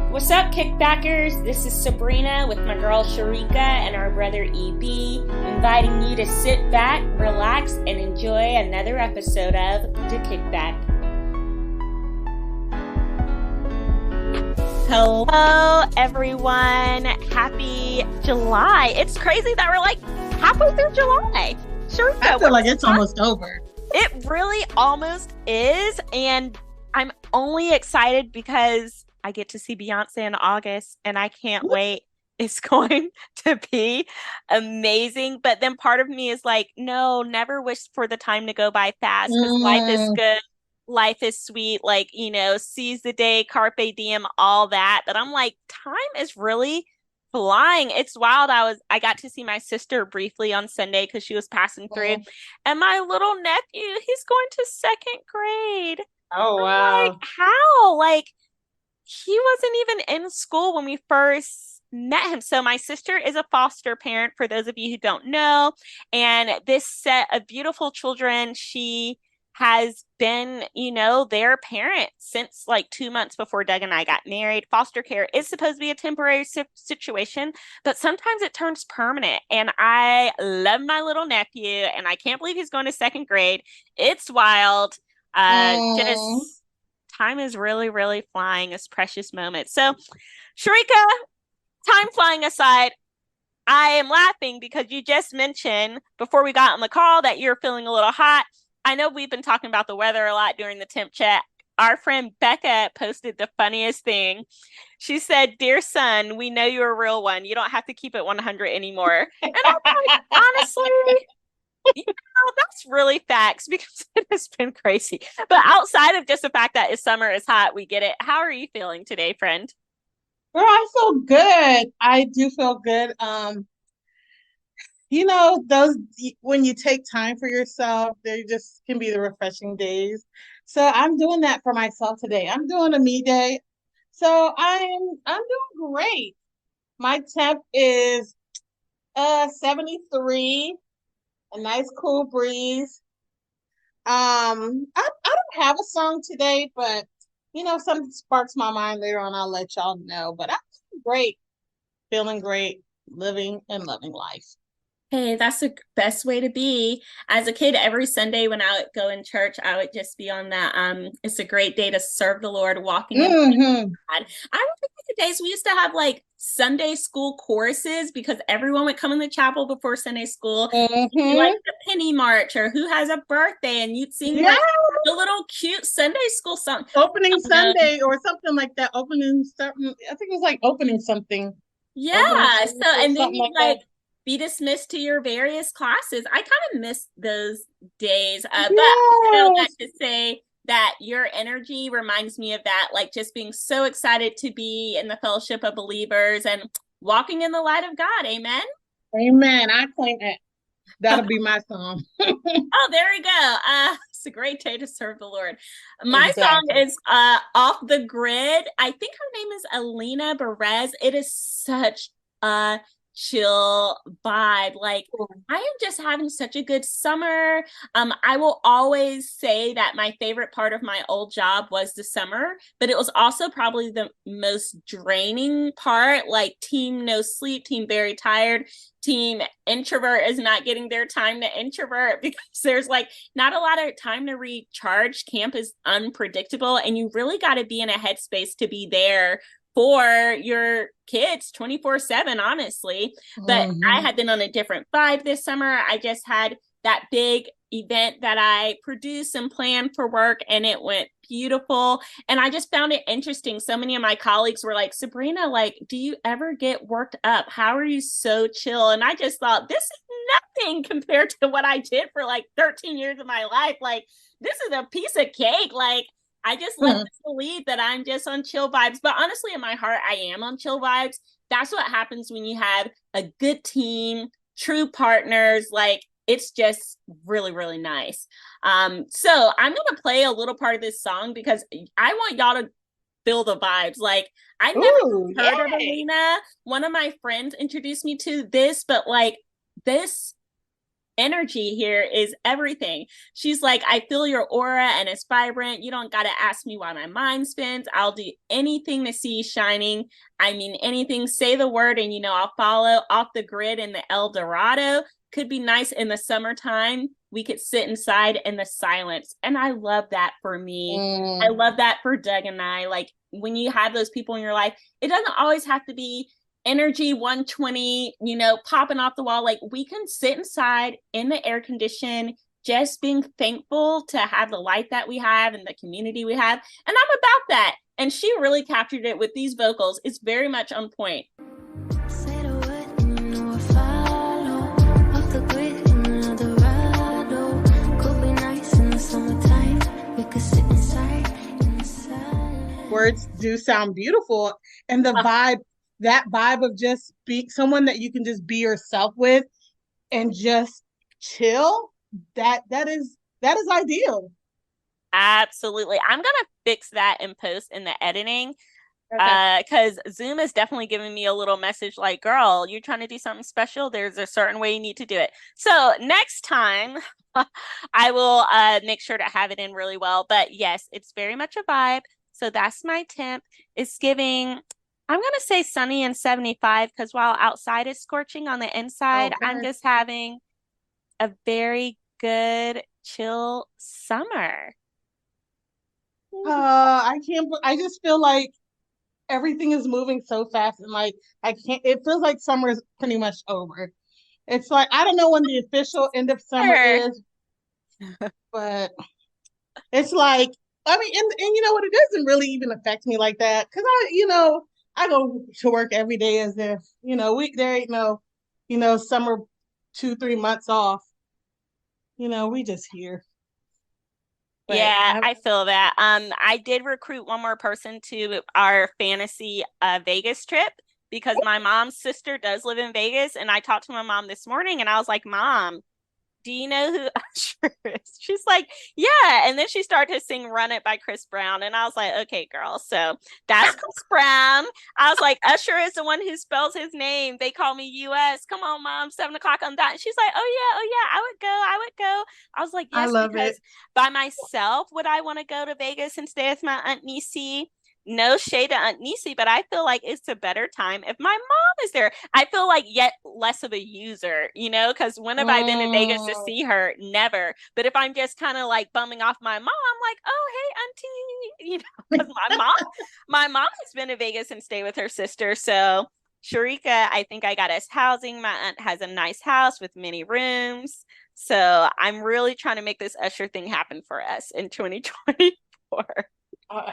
What's up, kickbackers? This is Sabrina with my girl Sharika and our brother EB, inviting you to sit back, relax, and enjoy another episode of The Kickback. Hello, everyone. Happy July. It's crazy that we're like halfway through July. Sharika, I feel like it's almost over. It really almost is, and I'm only excited because I get to see Beyonce in August, and I can't wait. It's going to be amazing. But then part of me is like, no, never wish for the time to go by fast because life is good. Life is sweet. Like, seize the day, carpe diem, all that. But I'm like, time is really flying. It's wild. I got to see my sister briefly on Sunday because she was passing through. And my little nephew, he's going to second grade. Oh, wow. Like, how? Like, he wasn't even in school when we first met him. So my sister is a foster parent, for those of you who don't know. And this set of beautiful children, she has been, their parent since like 2 months before Doug and I got married. Foster care is supposed to be a temporary situation, but sometimes it turns permanent. And I love my little nephew, and I can't believe he's going to second grade. It's wild. Just time is really, really flying. It's precious moments. So, Sharika, time flying aside, I am laughing because you just mentioned before we got on the call that you're feeling a little hot. I know we've been talking about the weather a lot during the temp chat. Our friend Becca posted the funniest thing. She said, "Dear son, we know you're a real one. You don't have to keep it 100 anymore." And I'm like, honestly, that's really facts because it has been crazy. But outside of just the fact that it's summer, is hot, we get it. How are you feeling today, friend? Girl, I feel good. I do feel good. Those when you take time for yourself, they just can be the refreshing days. So I'm doing that for myself today. I'm doing a me day. So I'm doing great. My temp is 73. A nice cool breeze. I don't have a song today, but something sparks my mind later on. I'll let y'all know. But I'm feeling great, living and loving life. Hey, that's the best way to be. As a kid, every Sunday when I would go in church, I would just be on that. It's a great day to serve the Lord, walking in God. I remember the days we used to have like Sunday school choruses because everyone would come in the chapel before Sunday school, like the penny march or who has a birthday, and you'd sing like the little cute Sunday school song. Opening Sunday or something like that. Opening something. I think it was like opening something. Yeah. And then you like be dismissed to your various classes. I kind of miss those days. But I still like to say that your energy reminds me of that, like just being so excited to be in the fellowship of believers and walking in the light of God. Amen. Amen. I claim it. That'll be my song. Oh, there we go. It's a great day to serve the Lord. My song is Off the Grid. I think her name is Alina Perez. It is such a chill vibe. Like, I am just having such a good summer. I will always say that my favorite part of my old job was the summer, but it was also probably the most draining part. Like, team no sleep, team very tired, team introvert is not getting their time to introvert because there's like not a lot of time to recharge. Camp is unpredictable, and you really got to be in a headspace to be there for your kids 24/7, honestly. But I had been on a different vibe this summer. I just had that big event that I produced and planned for work, and it went beautiful. And I just found it interesting. So many of my colleagues were like, Sabrina, like, do you ever get worked up? How are you so chill? And I just thought, this is nothing compared to what I did for like 13 years of my life. Like, this is a piece of cake. Like, I just let this believe that I'm just on chill vibes. But honestly, in my heart, I am on chill vibes. That's what happens when you have a good team, true partners. Like, it's just really, really nice. So I'm going to play a little part of this song because I want y'all to feel the vibes. Like, I never heard of Alina. One of my friends introduced me to this, but like this energy here is everything. She's like, I feel your aura and it's vibrant. You don't got to ask me why my mind spins. I'll do anything to see you shining. I mean, anything. Say the word and, I'll follow. Off the grid in the El Dorado. Could be nice in the summertime. We could sit inside in the silence. And I love that for me. I love that for Doug and I. Like, when you have those people in your life, it doesn't always have to be energy 120, popping off the wall. Like, we can sit inside in the air condition, just being thankful to have the life that we have and the community we have. And I'm about that. And she really captured it with these vocals. It's very much on point. Words do sound beautiful, and the vibe, that vibe of just be someone that you can just be yourself with and just chill, that is ideal. Absolutely. I'm gonna fix that in post in the editing. Okay. Because Zoom is definitely giving me a little message like, girl, you're trying to do something special. There's a certain way you need to do it. So next time I will make sure to have it in really well. But yes, it's very much a vibe. So that's my temp. It's giving, I'm going to say sunny and 75, because while outside is scorching, on the inside, Okay. I'm just having a very good, chill summer. I can't, I just feel like everything is moving so fast, and like, I can't, it feels like summer is pretty much over. It's like, I don't know when the official end of summer Sure. is, but it's like, I mean, and you know what? It doesn't really even affect me like that, because I go to work every day as if, there ain't no, summer 2-3 months off. We just here. But Yeah, I feel that. I did recruit one more person to our fantasy Vegas trip, because my mom's sister does live in Vegas, and I talked to my mom this morning and I was like, Mom, do you know who Usher is? She's like, yeah. And then she started to sing Run It by Chris Brown. And I was like, okay, girl. So that's Chris Brown. I was like, Usher is the one who spells his name. They call me US. Come on, Mom, 7 o'clock on that. And she's like, oh yeah, I would go. I would go. I was like, I yes, love it. because by myself, would I want to go to Vegas and stay with my Aunt Nisi? No shade to Aunt Nisi, but I feel like it's a better time if my mom is there. I feel like yet less of a user, because when have I been in Vegas to Mm, see her? Never. But if I'm just kind of like bumming off my mom, I'm like, oh hey, auntie, because my mom has been to Vegas and stay with her sister. So Sharika, I think I got us housing. My aunt has a nice house with many rooms. So I'm really trying to make this Usher thing happen for us in 2024.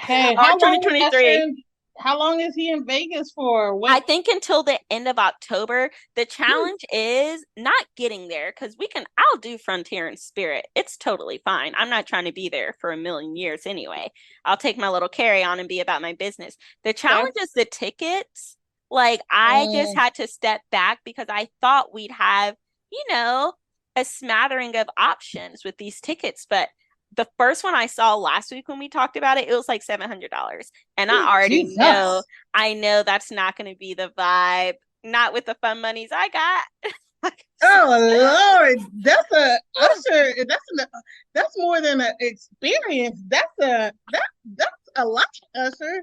hey, Or 2023. how long is he in Vegas for? I What? think until the end of October. The challenge is not getting there, because I'll do Frontier and Spirit. It's totally fine. I'm not trying to be there for a million years anyway. I'll take my little carry on and be about my business. The Okay. challenge is the tickets. Like, I just Mm, had to step back because I thought we'd have, you know, a smattering of options with these tickets. But the first one I saw last week when we talked about it, it was like $700. And Jesus. I know that's not going to be the vibe, not with the fun monies I got. Oh Lord, that's a Usher. That's more than an experience. That's a lot, Usher.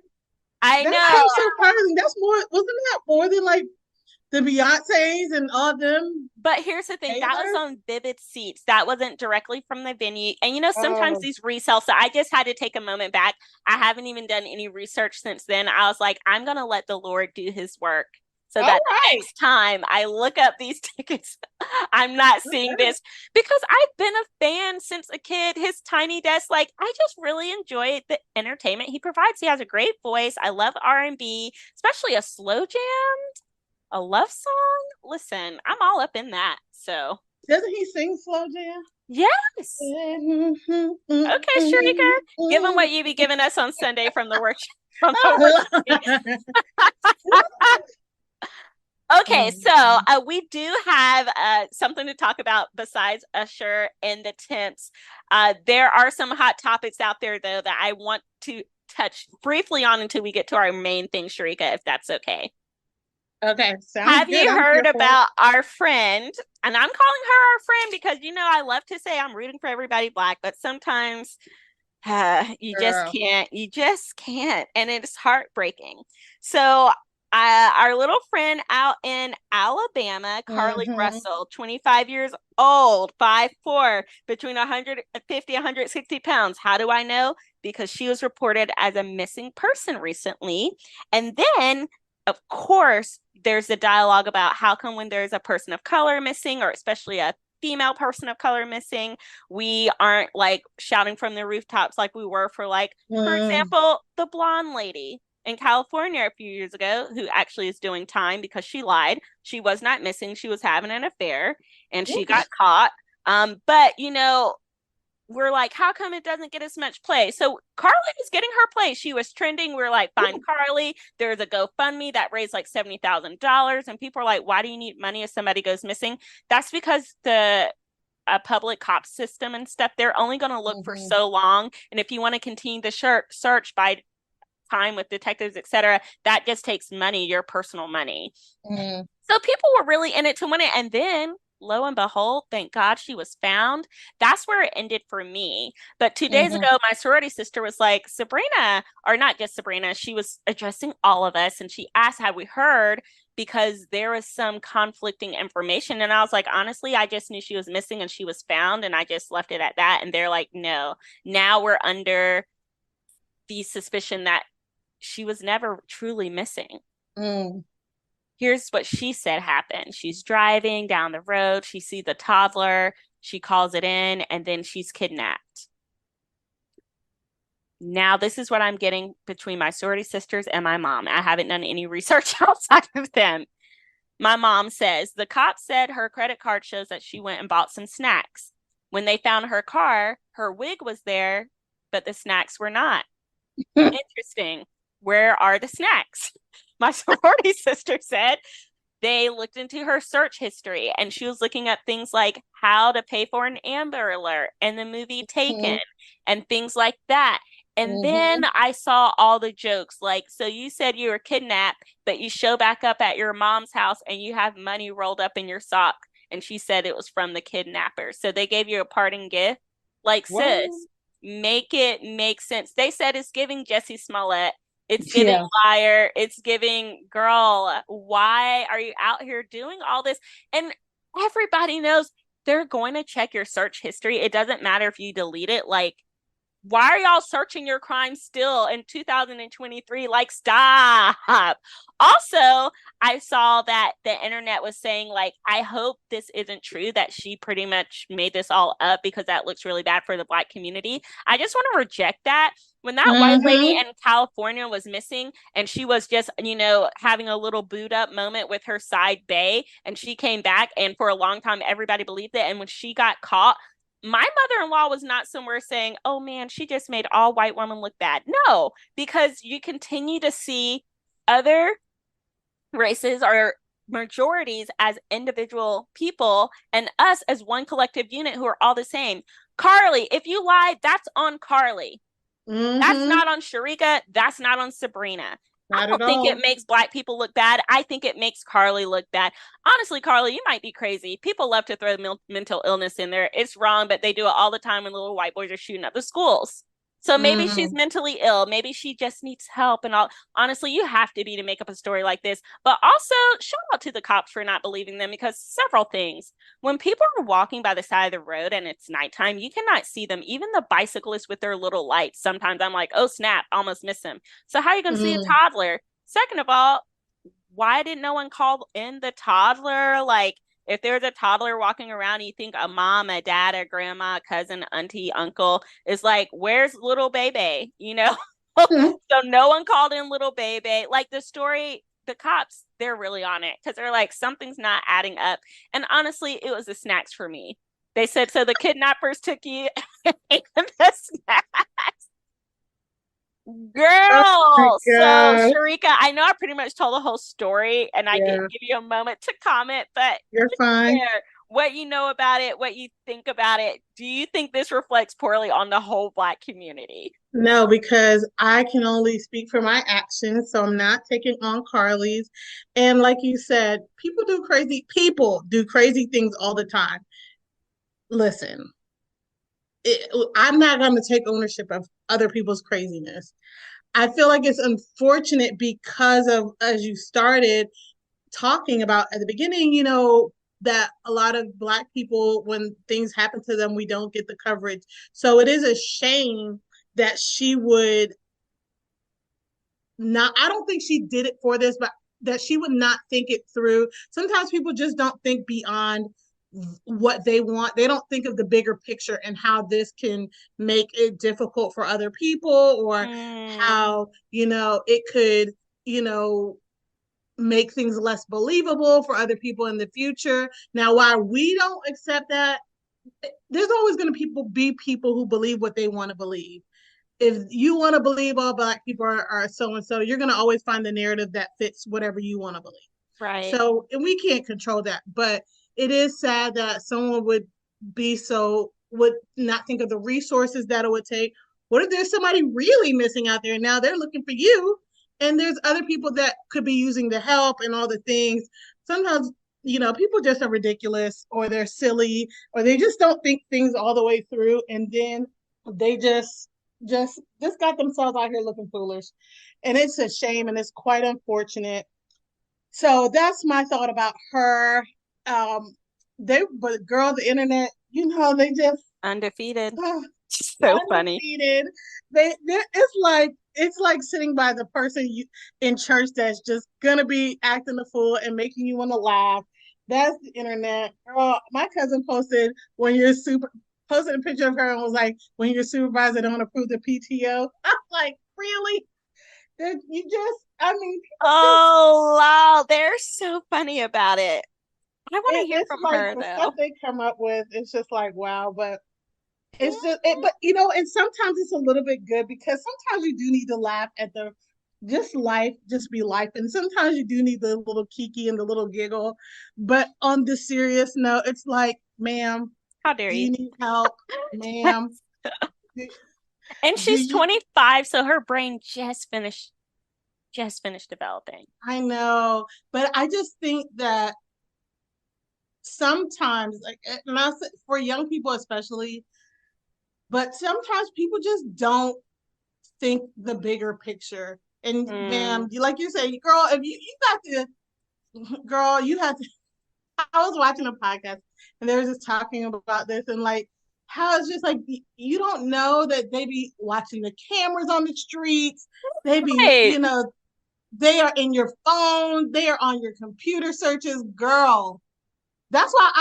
I That's know. so surprising. That's more. Wasn't that more than like the Beyonces and all them? But here's the thing, that was Taylor. on Vivid Seats. That wasn't directly from the venue. And sometimes Oh, these resell. So I just had to take a moment back. I haven't even done any research since then. I was like, I'm going to let the Lord do his work so all that right. next time I look up these tickets, I'm not seeing Okay. this, because I've been a fan since a kid. His tiny desk, like, I just really enjoy the entertainment he provides. He has a great voice. I love R&B, especially a slow jam, a love song. Listen, I'm all up in that. So, Doesn't he sing slow jam? yes. Okay, Sharika, give them what you be giving us on Sunday from the workshop. From the workshop. Okay, so we do have something to talk about besides Usher and the temps. There are some hot topics out there, though, that I want to touch briefly on until we get to our main thing, Sharika, if that's okay. Okay, sounds Have good. you I'm here heard for it. about our friend? And I'm calling her our friend because, I love to say I'm rooting for everybody Black, but sometimes Girl. you just can't. And it's heartbreaking. So, our little friend out in Alabama, Carly Mm-hmm. Russell, 25 years old, 5'4", between 150 and 160 pounds. How do I know? Because she was reported as a missing person recently. And then, of course, there's a dialogue about how come when there's a person of color missing, or especially a female person of color missing, we aren't like shouting from the rooftops like we were for, like, for Mm. example, the blonde lady in California a few years ago who actually is doing time because she lied. She was not missing. She was having an affair and she got caught. But we're like, how come it doesn't get as much play? So Carly was getting her play. She was trending. We're like, find Carly. There's a GoFundMe that raised like $70,000. And people are like, why do you need money if somebody goes missing? That's because the a public cop system and stuff, they're only going to look for Mm-hmm. so long. And if you want to continue the search by time with detectives, etc., that just takes money, your personal money. Mm-hmm. So people were really in it to win it. And then lo and behold, thank God she was found. That's where it ended for me. But 2 days Mm-hmm. ago, my sorority sister was like, Sabrina, or not just Sabrina, she was addressing all of us and she asked, had we heard? Because there was some conflicting information. And I was like, honestly, I just knew she was missing and she was found. And I just left it at that. And they're like, no, now we're under the suspicion that she was never truly missing. Mm. Here's what she said happened. She's driving down the road. She sees a toddler. She calls it in, and then she's kidnapped. Now, this is what I'm getting between my sorority sisters and my mom. I haven't done any research outside of them. My mom says the cop said her credit card shows that she went and bought some snacks. When they found her car, her wig was there, but the snacks were not. Interesting. Where are the snacks? My sorority sister said they looked into her search history and she was looking up things like how to pay for an Amber Alert and the movie Taken Mm-hmm. and things like that. And then Mm-hmm. I saw all the jokes like, so you said you were kidnapped, but you show back up at your mom's house and you have money rolled up in your sock. And she said it was from the kidnapper. So they gave you a parting gift. Like, What? sis, make it make sense. They said it's giving Jesse Smollett. It's giving Yeah. liar. It's giving girl. Why are you out here doing all this? And everybody knows they're going to check your search history. It doesn't matter if you delete it. Like, why are y'all searching your crimes still in 2023? Like, stop. Also, I saw that the internet was saying, like, I hope this isn't true that she pretty much made this all up because that looks really bad for the Black community. I just want to reject that. When that white lady Mm-hmm. in California was missing and she was just, having a little boot up moment with her side bae and she came back, and for a long time, everybody believed it. And when she got caught, my mother-in-law was not somewhere saying, oh man, she just made all white women look bad. No, because you continue to see other races or majorities as individual people and us as one collective unit who are all the same. Carly, if you lied, that's on Carly. That's Mm-hmm. not on Sharika. That's not on Sabrina. I Not at don't think it all. makes Black people look bad. I think it makes Carly look bad. Honestly, Carly, you might be crazy. People love to throw mental illness in there. It's wrong, but they do it all the time when little white boys are shooting up the schools. So maybe she's Mm-hmm. mentally ill. Maybe she just needs help and all. Honestly, you have to be to make up a story like this. But also, shout out to the cops for not believing them because several things. When people are walking by the side of the road and it's nighttime, you cannot see them. Even the bicyclists with their little lights. Sometimes I'm like, oh snap, almost miss them. So how are you going to see a Mm. toddler? Second of all, why did no one call in the toddler? Like, if there's a toddler walking around, you think a mom, a dad, a grandma, a cousin, auntie, uncle is like, where's little baby? So no one called in little baby. Like the story, the cops, they're really on it because they're like, something's not adding up. And honestly, it was the snacks for me. They said, so the kidnappers took you and ate the snacks. Oh my Girl, so gosh. Sharika, I know I pretty much told the whole story and I didn't Yeah, give you a moment to comment, but you're fine. there, what you know about it, what you think about it, do you think this reflects poorly on the whole Black community? No, because I can only speak for my actions, so I'm not taking on Carly's. And like you said, people do crazy things all the time. Listen, I'm not going to take ownership of other people's craziness. I feel like it's unfortunate because of, as you started talking about at the beginning, that a lot of Black people, when things happen to them, we don't get the coverage. So it is a shame that she would not, I don't think she did it for this, but that she would not think it through. Sometimes people just don't think beyond what they want. They don't think of the bigger picture and how this can make it difficult for other people, or how, it could, you know, make things less believable for other people in the future. Now, while we don't accept that, there's always going to be people who believe what they want to believe. If you want to believe all Black people are so and so, you're going to always find the narrative that fits whatever you want to believe. Right. So, and we can't control that, but it is sad that someone would not think of the resources that it would take. What if there's somebody really missing out there and now they're looking for you, and there's other people that could be using the help and all the things. Sometimes, people just are ridiculous, or they're silly, or they just don't think things all the way through, and then they just got themselves out here looking foolish. And it's a shame, and it's quite unfortunate. So that's my thought about her. But girl, the internet, they just Undefeated. uh, So funny. undefeated. It's like sitting by the person in church that's just gonna be acting a fool and making you want to laugh. That's the internet. Girl, my cousin posted a picture of her and was like, when your supervisor don't approve the PTO. I'm like, really? Oh, wow. They're so funny about it. I want to hear it's from like her the stuff though. they come up with. It's just like, wow. But but and sometimes it's a little bit good, because sometimes you do need to laugh at the just life, just be life. And sometimes you do need the little kiki and the little giggle. But on the serious note, it's like, ma'am, How dare do you? you need help? Ma'am, do, And do she's you 25, so her brain just finished developing. I know, but I just think that sometimes, like, not for young people especially, but sometimes people just don't think the bigger picture. And Mm. ma'am, like you say, girl, if you got to, girl, you have to. I was watching a podcast and they were just talking about this, and like how it's just like you don't know that they be watching the cameras on the streets. They be, Right. they are in your phone, they are on your computer searches, girl. That's why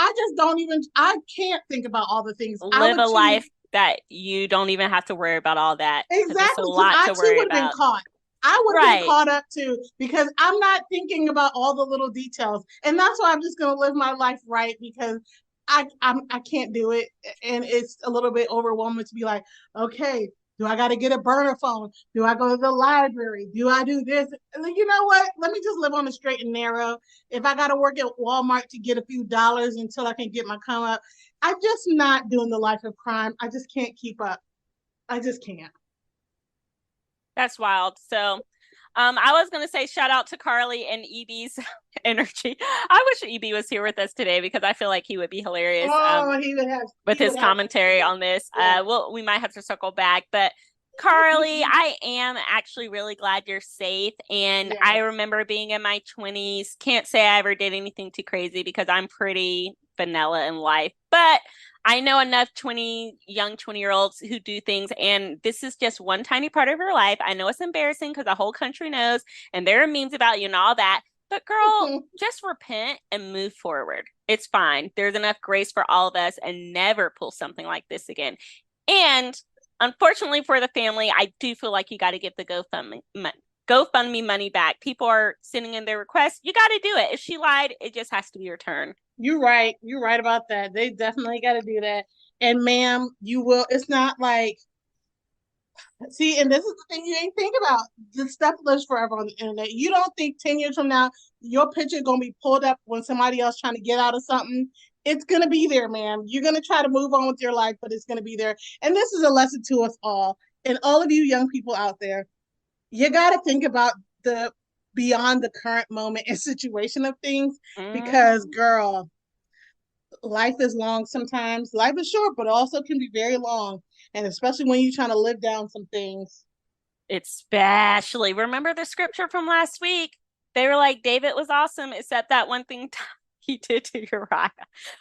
I can't think about all the things I Live would a choose. life that you don't even have to worry about all that because it's a Exactly, because lot I to too worry would have been about. caught. I would have been Right. caught up too, because I'm not thinking about all the little details, and that's why I'm just gonna live my life right, because I can't do it, and it's a little bit overwhelming to be like, okay, do I got to get a burner phone? Do I go to the library? Do I do this? And you know what? Let me just live on the straight and narrow. If I got to work at Walmart to get a few dollars until I can get my come up, I'm just not doing the life of crime. I just can't keep up. I just can't. That's wild. So, I was gonna say shout out to Carly and EB's energy. I wish EB was here with us today because I feel like he would be hilarious. Oh, With he his would have commentary on this. yeah, We might have to circle back, but Carly, I am actually really glad you're safe. And I yes. remember being in my 20s. Can't say I ever did anything too crazy because I'm pretty vanilla in life, but I know enough young 20-year-olds who do things, and this is just one tiny part of your life. I know it's embarrassing because the whole country knows, and there are memes about you and all that. But girl, just repent and move forward. It's fine. There's enough grace for all of us and never pull something like this again. And unfortunately for the family, I do feel like you got to get the GoFundMe money back. People are sending in their requests. You got to do it. If she lied, it just has to be returned. You're right. You're right about that. They definitely got to do that. And ma'am, you will. It's not like, see, and this is the thing you ain't think about. The stuff lives forever on the internet. You don't think 10 years from now your picture gonna be pulled up when somebody else trying to get out of something, It's going to be there, ma'am. You're going to try to move on with your life, but it's going to be there. And this is a lesson to us all. And all of you young people out there, you got to think about the beyond the current moment and situation of things, because girl, life is long sometimes. Life is short, but also can be very long. And especially when you're trying to live down some things. Especially, remember the scripture from last week? They were like, David was awesome, except that one thing he did to Uriah,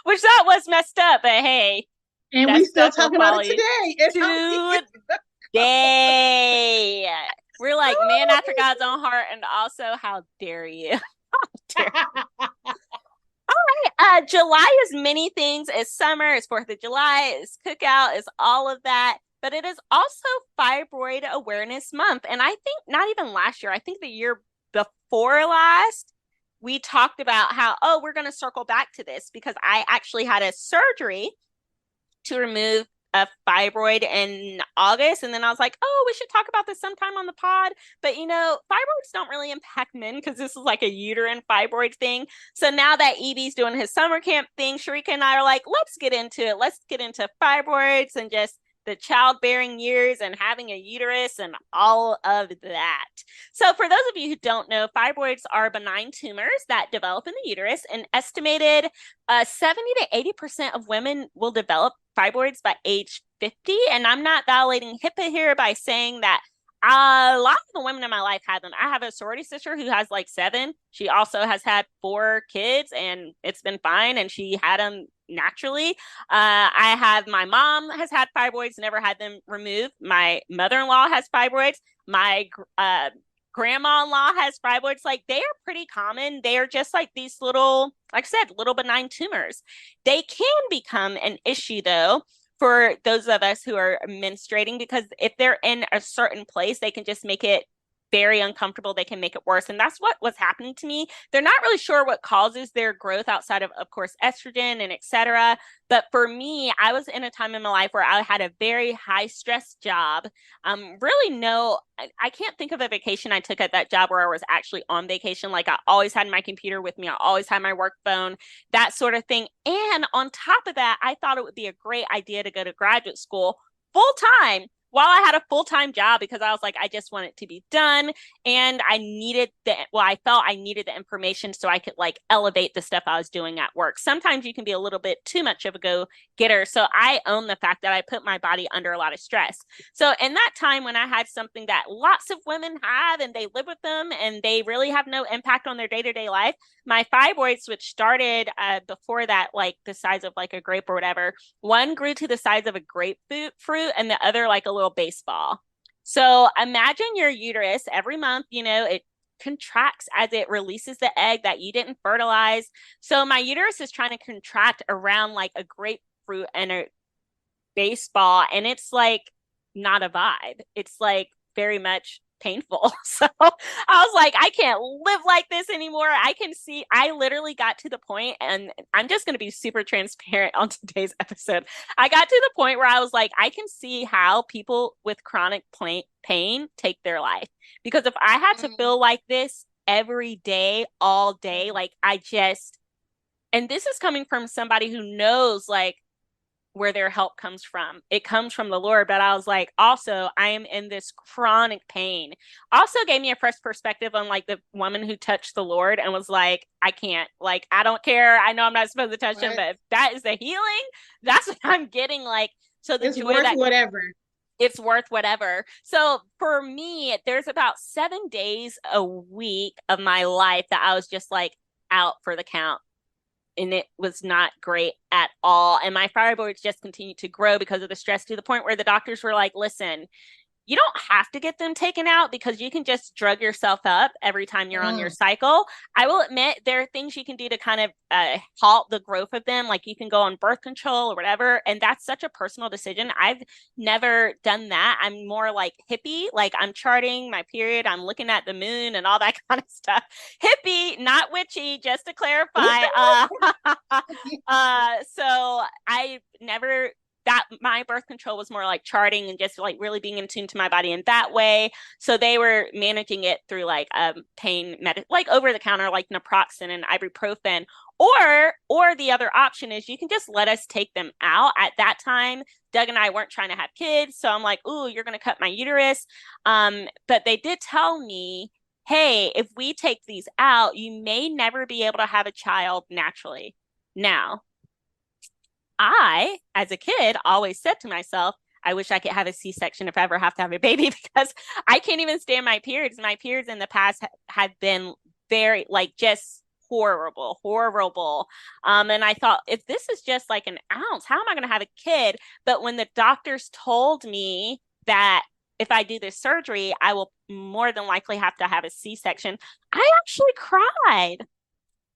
which that was messed up, but hey, And that we still stuff will talking about follow it you today. today. We're like, man after God's own heart, and also, how dare you? How dare July is many things. It's summer, it's 4th of July, it's cookout, it's all of that. But it is also Fibroid Awareness Month. And I think not even last year, I think the year before last, we talked about how, oh, we're going to circle back to this because I actually had a surgery to remove a fibroid in August. And then I was like, oh, we should talk about this sometime on the pod. But fibroids don't really impact men because this is like a uterine fibroid thing. So now that EB's doing his summer camp thing, Sharika and I are like, let's get into it. Let's get into fibroids and just the childbearing years and having a uterus and all of that. So for those of you who don't know, fibroids are benign tumors that develop in the uterus. An estimated 70 to 80% of women will develop fibroids by age 50. And I'm not violating HIPAA here by saying that a lot of the women in my life had them. I have a sorority sister who has like 7. She also has had 4 kids and it's been fine. And she had them naturally. I have, my mom has had fibroids, never had them removed. My mother-in-law has fibroids. My grandma-in-law has fibroids. Like, they are pretty common. They are just like these little, like I said, little benign tumors. They can become an issue though for those of us who are menstruating, because if they're in a certain place, they can just make it very uncomfortable. They can make it worse. And that's what was happening to me. They're not really sure what causes their growth outside of course, estrogen and etc. But for me, I was in a time in my life where I had a very high stress job. I can't think of a vacation I took at that job where I was actually on vacation. Like, I always had my computer with me. I always had my work phone, that sort of thing. And on top of that, I thought it would be a great idea to go to graduate school full time while I had a full-time job, because I was like, I just want it to be done. And I felt I needed the information so I could like elevate the stuff I was doing at work. Sometimes you can be a little bit too much of a go-getter. So I own the fact that I put my body under a lot of stress. So in that time when I had something that lots of women have and they live with them and they really have no impact on their day-to-day life, my fibroids, which started before that, like the size of like a grape or whatever, one grew to the size of a grapefruit and the other like a little baseball. So imagine your uterus every month, it contracts as it releases the egg that you didn't fertilize. So my uterus is trying to contract around like a grapefruit and a baseball, and it's like not a vibe. It's like very much painful. So I was like, I can't live like this anymore. I literally got to the point, and I'm just going to be super transparent on today's episode. I got to the point where I was like, I can see how people with chronic pain take their life. Because if I had to feel like this every day, all day, and this is coming from somebody who knows like where their help comes from. It comes from the Lord. But I was like, also, I am in this chronic pain. Also gave me a fresh perspective on like the woman who touched the Lord and was like, I can't, like, I don't care. I know I'm not supposed to touch him, but if that is the healing, that's what I'm getting. Like, so the it's worth whatever. It's worth whatever. So for me, there's about 7 days a week of my life that I was just like out for the count. And it was not great at all. And my fibroids just continued to grow because of the stress, to the point where the doctors were like, listen, you don't have to get them taken out because you can just drug yourself up every time you're on your cycle. I will admit there are things you can do to kind of halt the growth of them. Like you can go on birth control or whatever. And that's such a personal decision. I've never done that. I'm more like hippie. Like I'm charting my period. I'm looking at the moon and all that kind of stuff. Hippie, not witchy, just to clarify. So I never, that my birth control was more like charting and just like really being in tune to my body in that way. So they were managing it through like pain like over the counter, like naproxen and ibuprofen. Or the other option is you can just let us take them out. At that time, Doug and I weren't trying to have kids. So I'm like, ooh, you're going to cut my uterus. But they did tell me, hey, if we take these out, you may never be able to have a child naturally. Now, I, as a kid, always said to myself, I wish I could have a C-section if I ever have to have a baby because I can't even stand my periods. My periods in the past had been very, like, just horrible, horrible. And I thought, if this is just like an ounce, how am I going to have a kid? But when the doctors told me that if I do this surgery, I will more than likely have to have a C-section, I actually cried.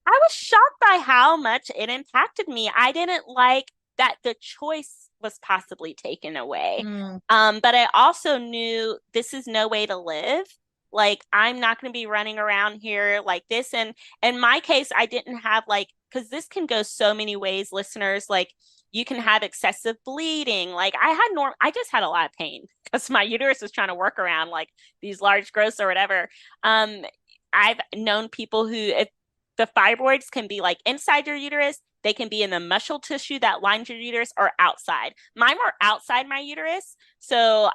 I was shocked by how much it impacted me. I didn't like that the choice was possibly taken away. But I also knew this is no way to live. Like, I'm not going to be running around here like this. And in my case, I didn't have like, because this can go so many ways, listeners. Like, you can have excessive bleeding. Like, I just had a lot of pain because my uterus was trying to work around like these large growths or whatever. I've known people who, if the fibroids can be like inside your uterus, they can be in the muscle tissue that lines your uterus or outside. Mine were outside my uterus. So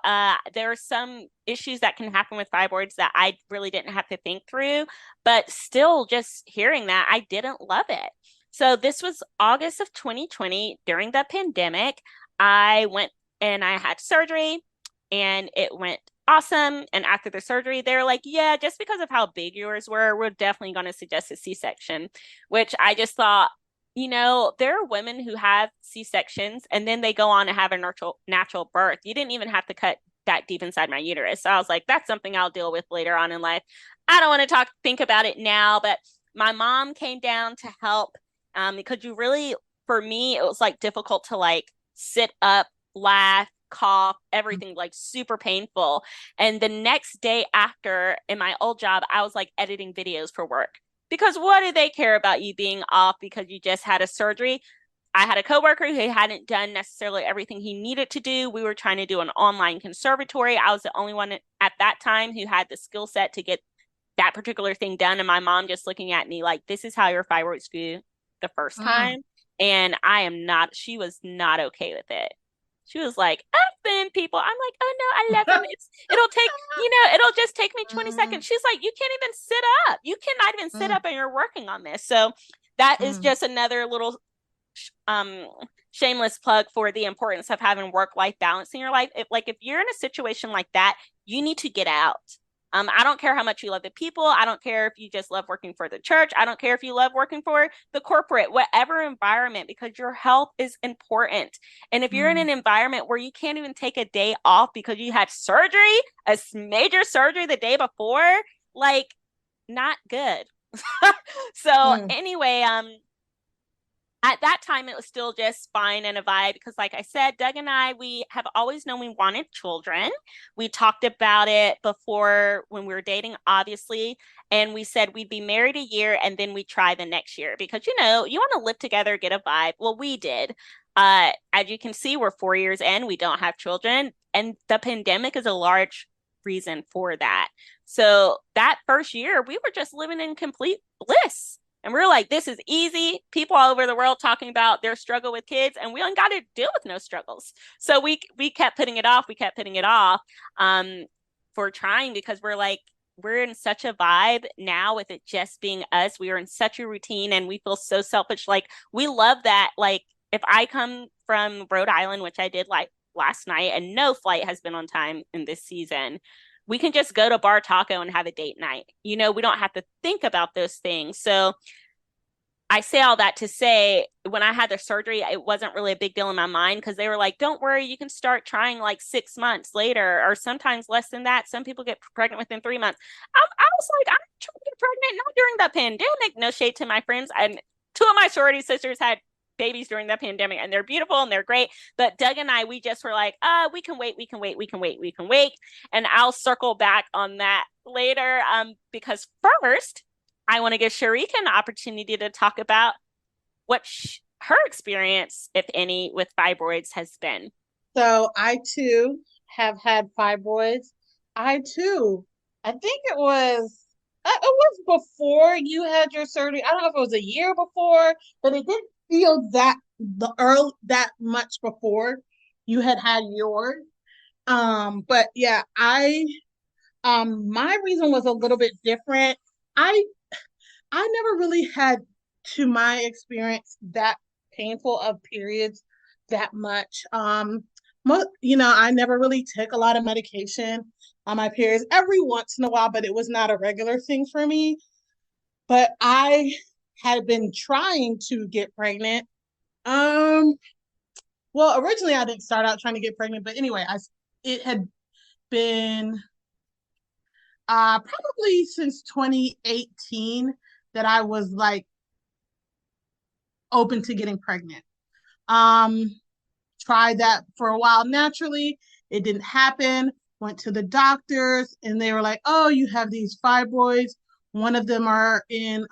there are some issues that can happen with fibroids that I really didn't have to think through. But still, just hearing that, I didn't love it. So this was August of 2020 during the pandemic. I went and I had surgery and it went awesome. And after the surgery, they're like, yeah, just because of how big yours were, we're definitely going to suggest a C-section, which I just thought, there are women who have C-sections and then they go on to have a natural birth. You didn't even have to cut that deep inside my uterus. So I was like, that's something I'll deal with later on in life. I don't want to think about it now, but my mom came down to help because for me, it was like difficult to like sit up, laugh, cough, everything like super painful. And the next day after in my old job, I was like editing videos for work because what do they care about you being off because you just had a surgery? I had a coworker who hadn't done necessarily everything he needed to do. We were trying to do an online conservatory. I was the only one at that time who had the skill set to get that particular thing done. And my mom just looking at me like, this is how your fibroids grew the first time. And she was not okay with it. She was like, "Effing people." I'm like, "Oh no, I love them. It'll just take me 20 seconds." She's like, "You can't even sit up. You cannot even sit up and you're working on this." So that is just another little shameless plug for the importance of having work-life balance in your life. If you're in a situation like that, you need to get out. I don't care how much you love the people. I don't care if you just love working for the church. I don't care if you love working for the corporate, whatever environment, because your health is important. And if you're in an environment where you can't even take a day off because you had surgery, a major surgery the day before, like, not good. So anyway, at that time, it was still just fine and a vibe because, like I said, Doug and I, we have always known we wanted children. We talked about it before when we were dating, obviously, and we said we'd be married a year and then we'd try the next year because, you want to live together, get a vibe. Well, we did. As you can see, we're 4 years in, we don't have children, and the pandemic is a large reason for that. So that first year, we were just living in complete bliss. And we're like, this is easy. People all over the world talking about their struggle with kids, and we ain't got to deal with no struggles. So we kept putting it off. We kept putting it off for trying because we're in such a vibe now with it just being us. We are in such a routine and we feel so selfish. Like, we love that. Like, if I come from Rhode Island, which I did like last night, and no flight has been on time in this season, we can just go to Bar Taco and have a date night. We don't have to think about those things. So I say all that to say, when I had the surgery, it wasn't really a big deal in my mind because they were like, don't worry, you can start trying like 6 months later, or sometimes less than that. Some people get pregnant within 3 months. I was like, I'm trying to get pregnant, not during the pandemic. No shade to my friends. And 2 of my sorority sisters had babies during the pandemic, and they're beautiful and they're great. But Doug and I, we just were like, we can wait. And I'll circle back on that later because first, I want to give Sharika an opportunity to talk about her experience, if any, with fibroids has been. So I too have had fibroids. I too, I think it was before you had your surgery. I don't know if it was a year before, but it didn't feel that much before you had yours. But yeah, my reason was a little bit different. I I never really had, to my experience, that painful of periods that much. I never really took a lot of medication on my periods, every once in a while, but it was not a regular thing for me. But I had been trying to get pregnant. Um, well, originally I didn't start out trying to get pregnant, but anyway, it had been probably since 2018 that I was like open to getting pregnant. Um, Tried that for a while naturally. It didn't happen. Went to the doctors and they were like, "Oh, you have these fibroids. One of them are in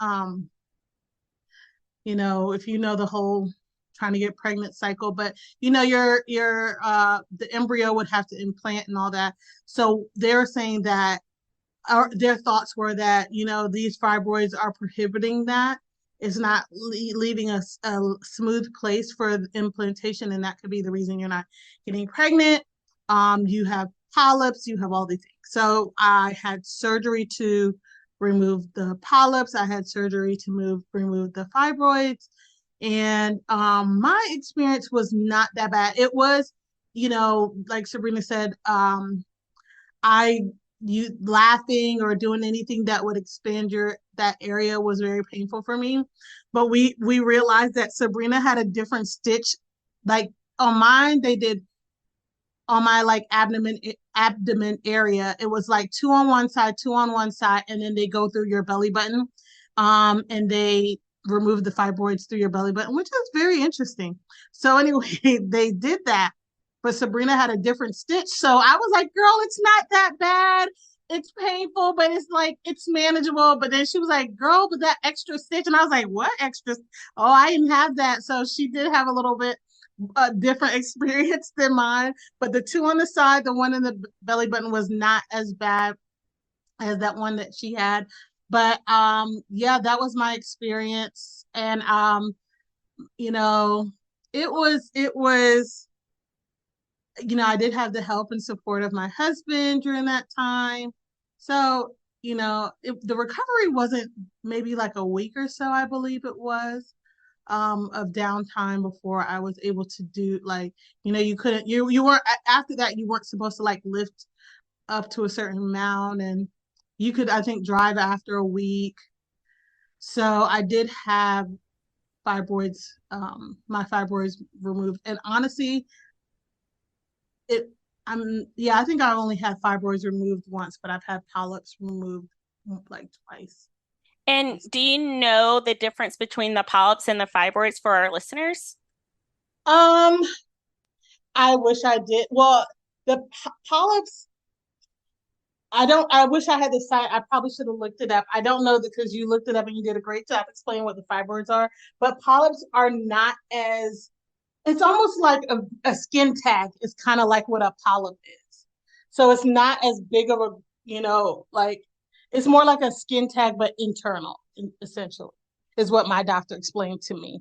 if you know the whole trying to get pregnant cycle, but your the embryo would have to implant and all that." So they're saying that their thoughts were that these fibroids are prohibiting that. It's not leaving a smooth place for implantation, and that could be the reason you're not getting pregnant. You have polyps, you have all these things. So I had surgery to remove the polyps. I had surgery to remove the fibroids, and my experience was not that bad. It was, like Sabrina said, I you laughing or doing anything that would expand that area was very painful for me. But we realized that Sabrina had a different stitch. Like on mine, they did on my like abdomen area. It was like two on one side, two on one side, and then they go through your belly button. And they remove the fibroids through your belly button, which is very interesting. So anyway, they did that, but Sabrina had a different stitch. So I was like, girl, it's not that bad. It's painful, but it's like it's manageable. But then she was like, girl, but that extra stitch. And I was like, what extra? Oh, I didn't have that. So she did have a little bit different experience than mine. But the two on the side, the one in the belly button was not as bad as that one that she had. But yeah, that was my experience. And you know, it was I did have the help and support of my husband during that time. So, the recovery wasn't maybe like a week or so, I believe it was, of downtime before I was able to do like, you couldn't, you weren't, after that, you weren't supposed to like lift up to a certain amount, and you could, I think, drive after a week. So I did have fibroids, my fibroids removed. And honestly, it yeah, I think I only had fibroids removed once, but I've had polyps removed like twice. And do you know the difference between the polyps and the fibroids for our listeners? Um, I wish I did. Well, the polyps, I wish I had the site. I probably should have looked it up. I don't know because you looked it up and you did a great job explaining what the fibroids are. But polyps are not as, it's almost like a skin tag is kind of like what a polyp is. So it's not as big of a, like it's more like a skin tag, but internal, essentially, is what my doctor explained to me.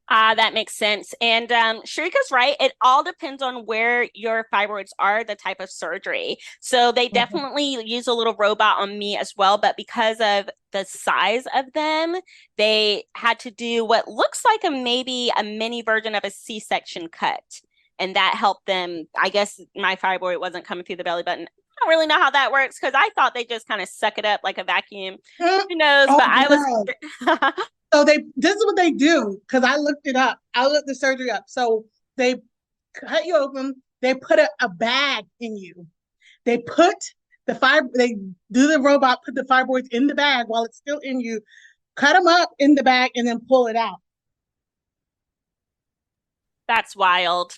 That makes sense. And Sharika's right. It all depends on where your fibroids are, the type of surgery. So they Mhm. definitely use a little robot on me as well. But because of the size of them, they had to do what looks like maybe a mini version of a C-section cut. And that helped them. I guess my fibroid wasn't coming through the belly button. I don't really know how that works because I thought they just kind of suck it up like a vacuum. Who knows? Oh, But I girl. was. So this is what they do because I looked it up. I looked the surgery up. So they cut you open. They put a bag in you. They put they do the robot, put the fibroids in the bag while it's still in you, cut them up in the bag, and then pull it out. That's wild.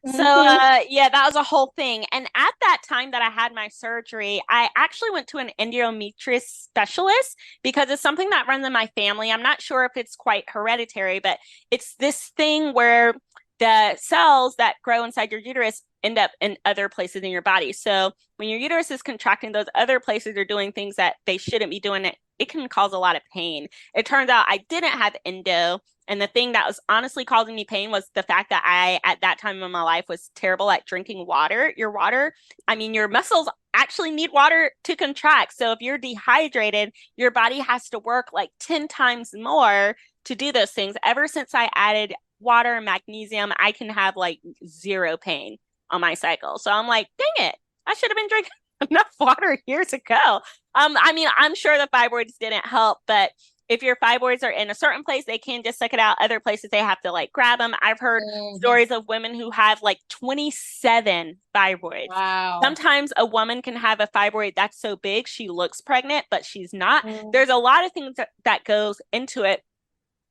So, Mm-hmm. yeah, that was a whole thing. And at that time that I had my surgery, I actually went to an endometriosis specialist because it's something that runs in my family. I'm not sure if it's quite hereditary, but it's this thing where the cells that grow inside your uterus end up in other places in your body. So when your uterus is contracting, those other places are doing things that they shouldn't be doing. It can cause a lot of pain. It turns out I didn't have endo. And the thing that was honestly causing me pain was the fact that I, at that time in my life, was terrible at drinking water. Your water, I mean, your muscles actually need water to contract. So if you're dehydrated, your body has to work like 10 times more to do those things. Ever since I added water and magnesium, I can have like zero pain on my cycle. So I'm like, dang it, I should have been drinking enough water years ago. I mean, I'm sure the fibroids didn't help, but if your fibroids are in a certain place, they can just suck it out. Other places, they have to like grab them. I've heard Mm-hmm. stories of women who have like 27 fibroids. Wow. Sometimes a woman can have a fibroid that's so big she looks pregnant, but she's not. Mm. There's a lot of things that goes into it,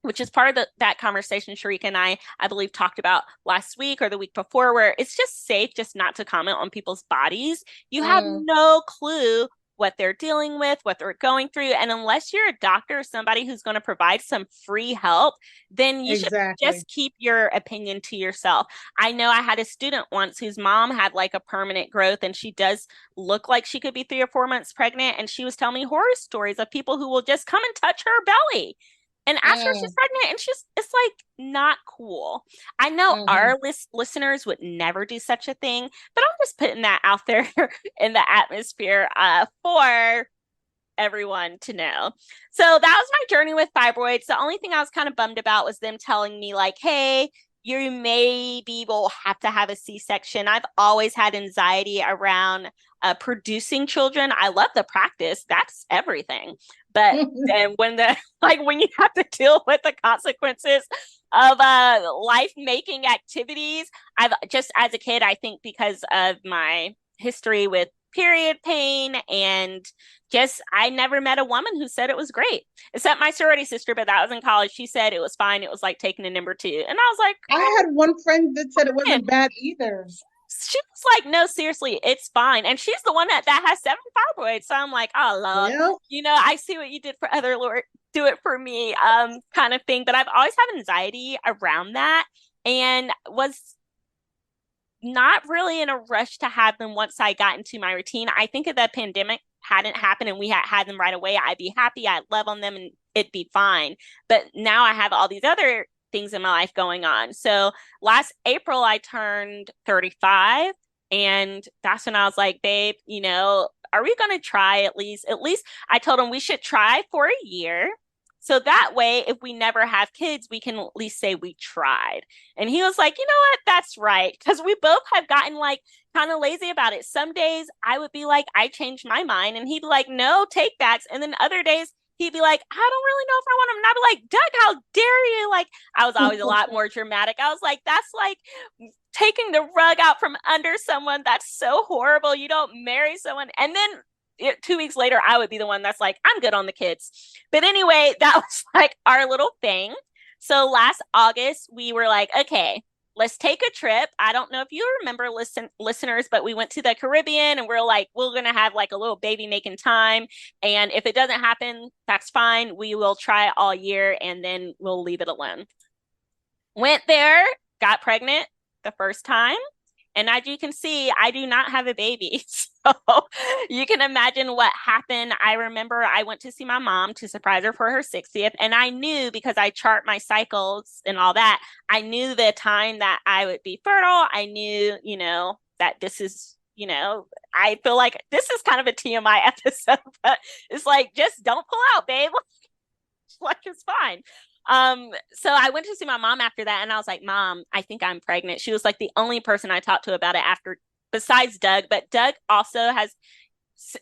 which is part of that conversation Sharika and I believe, talked about last week or the week before, where it's just safe just not to comment on people's bodies. You have Mm. no clue what they're dealing with, what they're going through. And unless you're a doctor or somebody who's going to provide some free help, then you should Exactly. just keep your opinion to yourself. I know I had a student once whose mom had like a permanent growth, and she does look like she could be 3 or 4 months pregnant. And she was telling me horror stories of people who will just come and touch her belly and ask her if she's Mm. pregnant, and it's like not cool. I know Mm-hmm. our listeners would never do such a thing, but I'm just putting that out there in the atmosphere for everyone to know. So that was my journey with fibroids. The only thing I was kind of bummed about was them telling me like, hey, you maybe will have to have a C-section. I've always had anxiety around producing children. I love the practice. That's everything. But then when the like when you have to deal with the consequences of life making activities, I've just as a kid, I think because of my history with period pain and just I never met a woman who said it was great, except my sorority sister, but that was in college. She said it was fine. It was like taking a number two. And I was like, I had one friend that said it man. wasn't bad either. She was like, no, seriously, it's fine. And she's the one that has 7 fibroids. So I'm like, oh Lord, Well, I see what you did for other Lord, do it for me, kind of thing. But I've always had anxiety around that and was not really in a rush to have them once I got into my routine. I think if the pandemic hadn't happened and we had them right away, I'd be happy. I'd love on them and it'd be fine. But now I have all these other things in my life going on. So last April, I turned 35. And that's when I was like, babe, are we going to try at least I told him we should try for a year. So that way, if we never have kids, we can at least say we tried. And he was like, you know what? That's right. Because we both have gotten like kind of lazy about it. Some days I would be like, I changed my mind. And he'd be like, no, take backs. And then other days he'd be like, I don't really know if I want him. And I'd be like, Doug, how dare you? Like, I was always a lot more dramatic. I was like, that's like taking the rug out from under someone. That's so horrible. You don't marry someone. And then 2 weeks later, I would be the one that's like, I'm good on the kids. But anyway, that was like our little thing. So last August, we were like, okay, let's take a trip. I don't know if you remember listeners, but we went to the Caribbean and we're like, we're going to have like a little baby making time. And if it doesn't happen, that's fine. We will try all year and then we'll leave it alone. Went there, got pregnant the first time. And as you can see, I do not have a baby. So you can imagine what happened. I remember I went to see my mom to surprise her for her 60th. And I knew because I chart my cycles and all that, I knew the time that I would be fertile. I knew, that this is, I feel like this is kind of a TMI episode, but it's like, just don't pull out, babe. Like it's fine. So I went to see my mom after that and I was like, Mom, I think I'm pregnant. She was like the only person I talked to about it after besides Doug, but Doug also has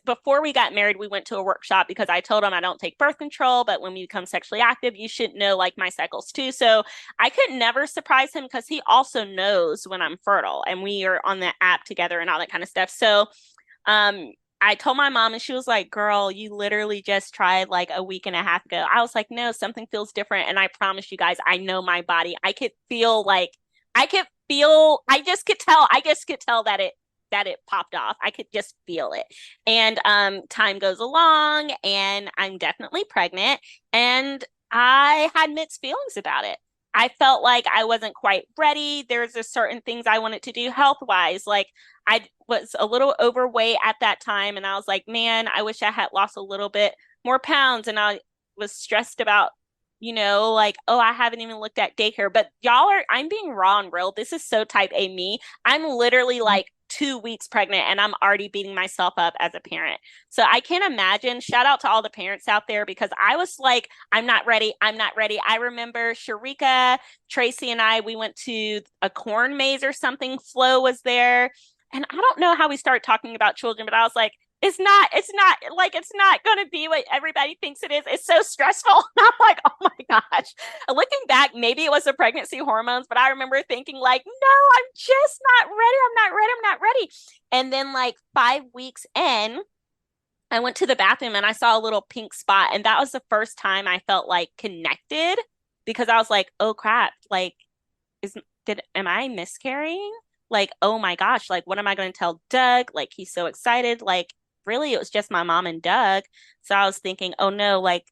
before we got married, we went to a workshop because I told him I don't take birth control, but when we become sexually active, you should know like my cycles too. So I could never surprise him because he also knows when I'm fertile and we are on the app together and all that kind of stuff. So I told my mom and she was like, girl, you literally just tried like a week and a half ago. I was like, no, something feels different. And I promise you guys, I know my body. I could feel like I could I just could tell that it popped off. I could just feel it. And time goes along and I'm definitely pregnant and I had mixed feelings about it. I felt like I wasn't quite ready. There's a certain things I wanted to do health wise. Like I was a little overweight at that time and I was like, man, I wish I had lost a little bit more pounds. And I was stressed about, like, oh, I haven't even looked at daycare. But I'm being raw and real. This is so type A me. I'm literally like 2 weeks pregnant and I'm already beating myself up as a parent. So I can't imagine. Shout out to all the parents out there because I was like, I'm not ready. I'm not ready. I remember Sharika, Tracy, and we went to a corn maze or something. Flo was there. And I don't know how we started talking about children, but I was like, it's not going to be what everybody thinks it is. It's so stressful. I'm like, oh my gosh. Looking back, maybe it was the pregnancy hormones, but I remember thinking like, no, I'm just not ready. I'm not ready. I'm not ready. And then like 5 weeks in, I went to the bathroom and I saw a little pink spot. And that was the first time I felt like connected because I was like, oh crap, like, am I miscarrying? Like, oh my gosh, like, what am I going to tell Doug? Like, he's so excited. Like, really, it was just my mom and Doug. So I was thinking, oh no, like,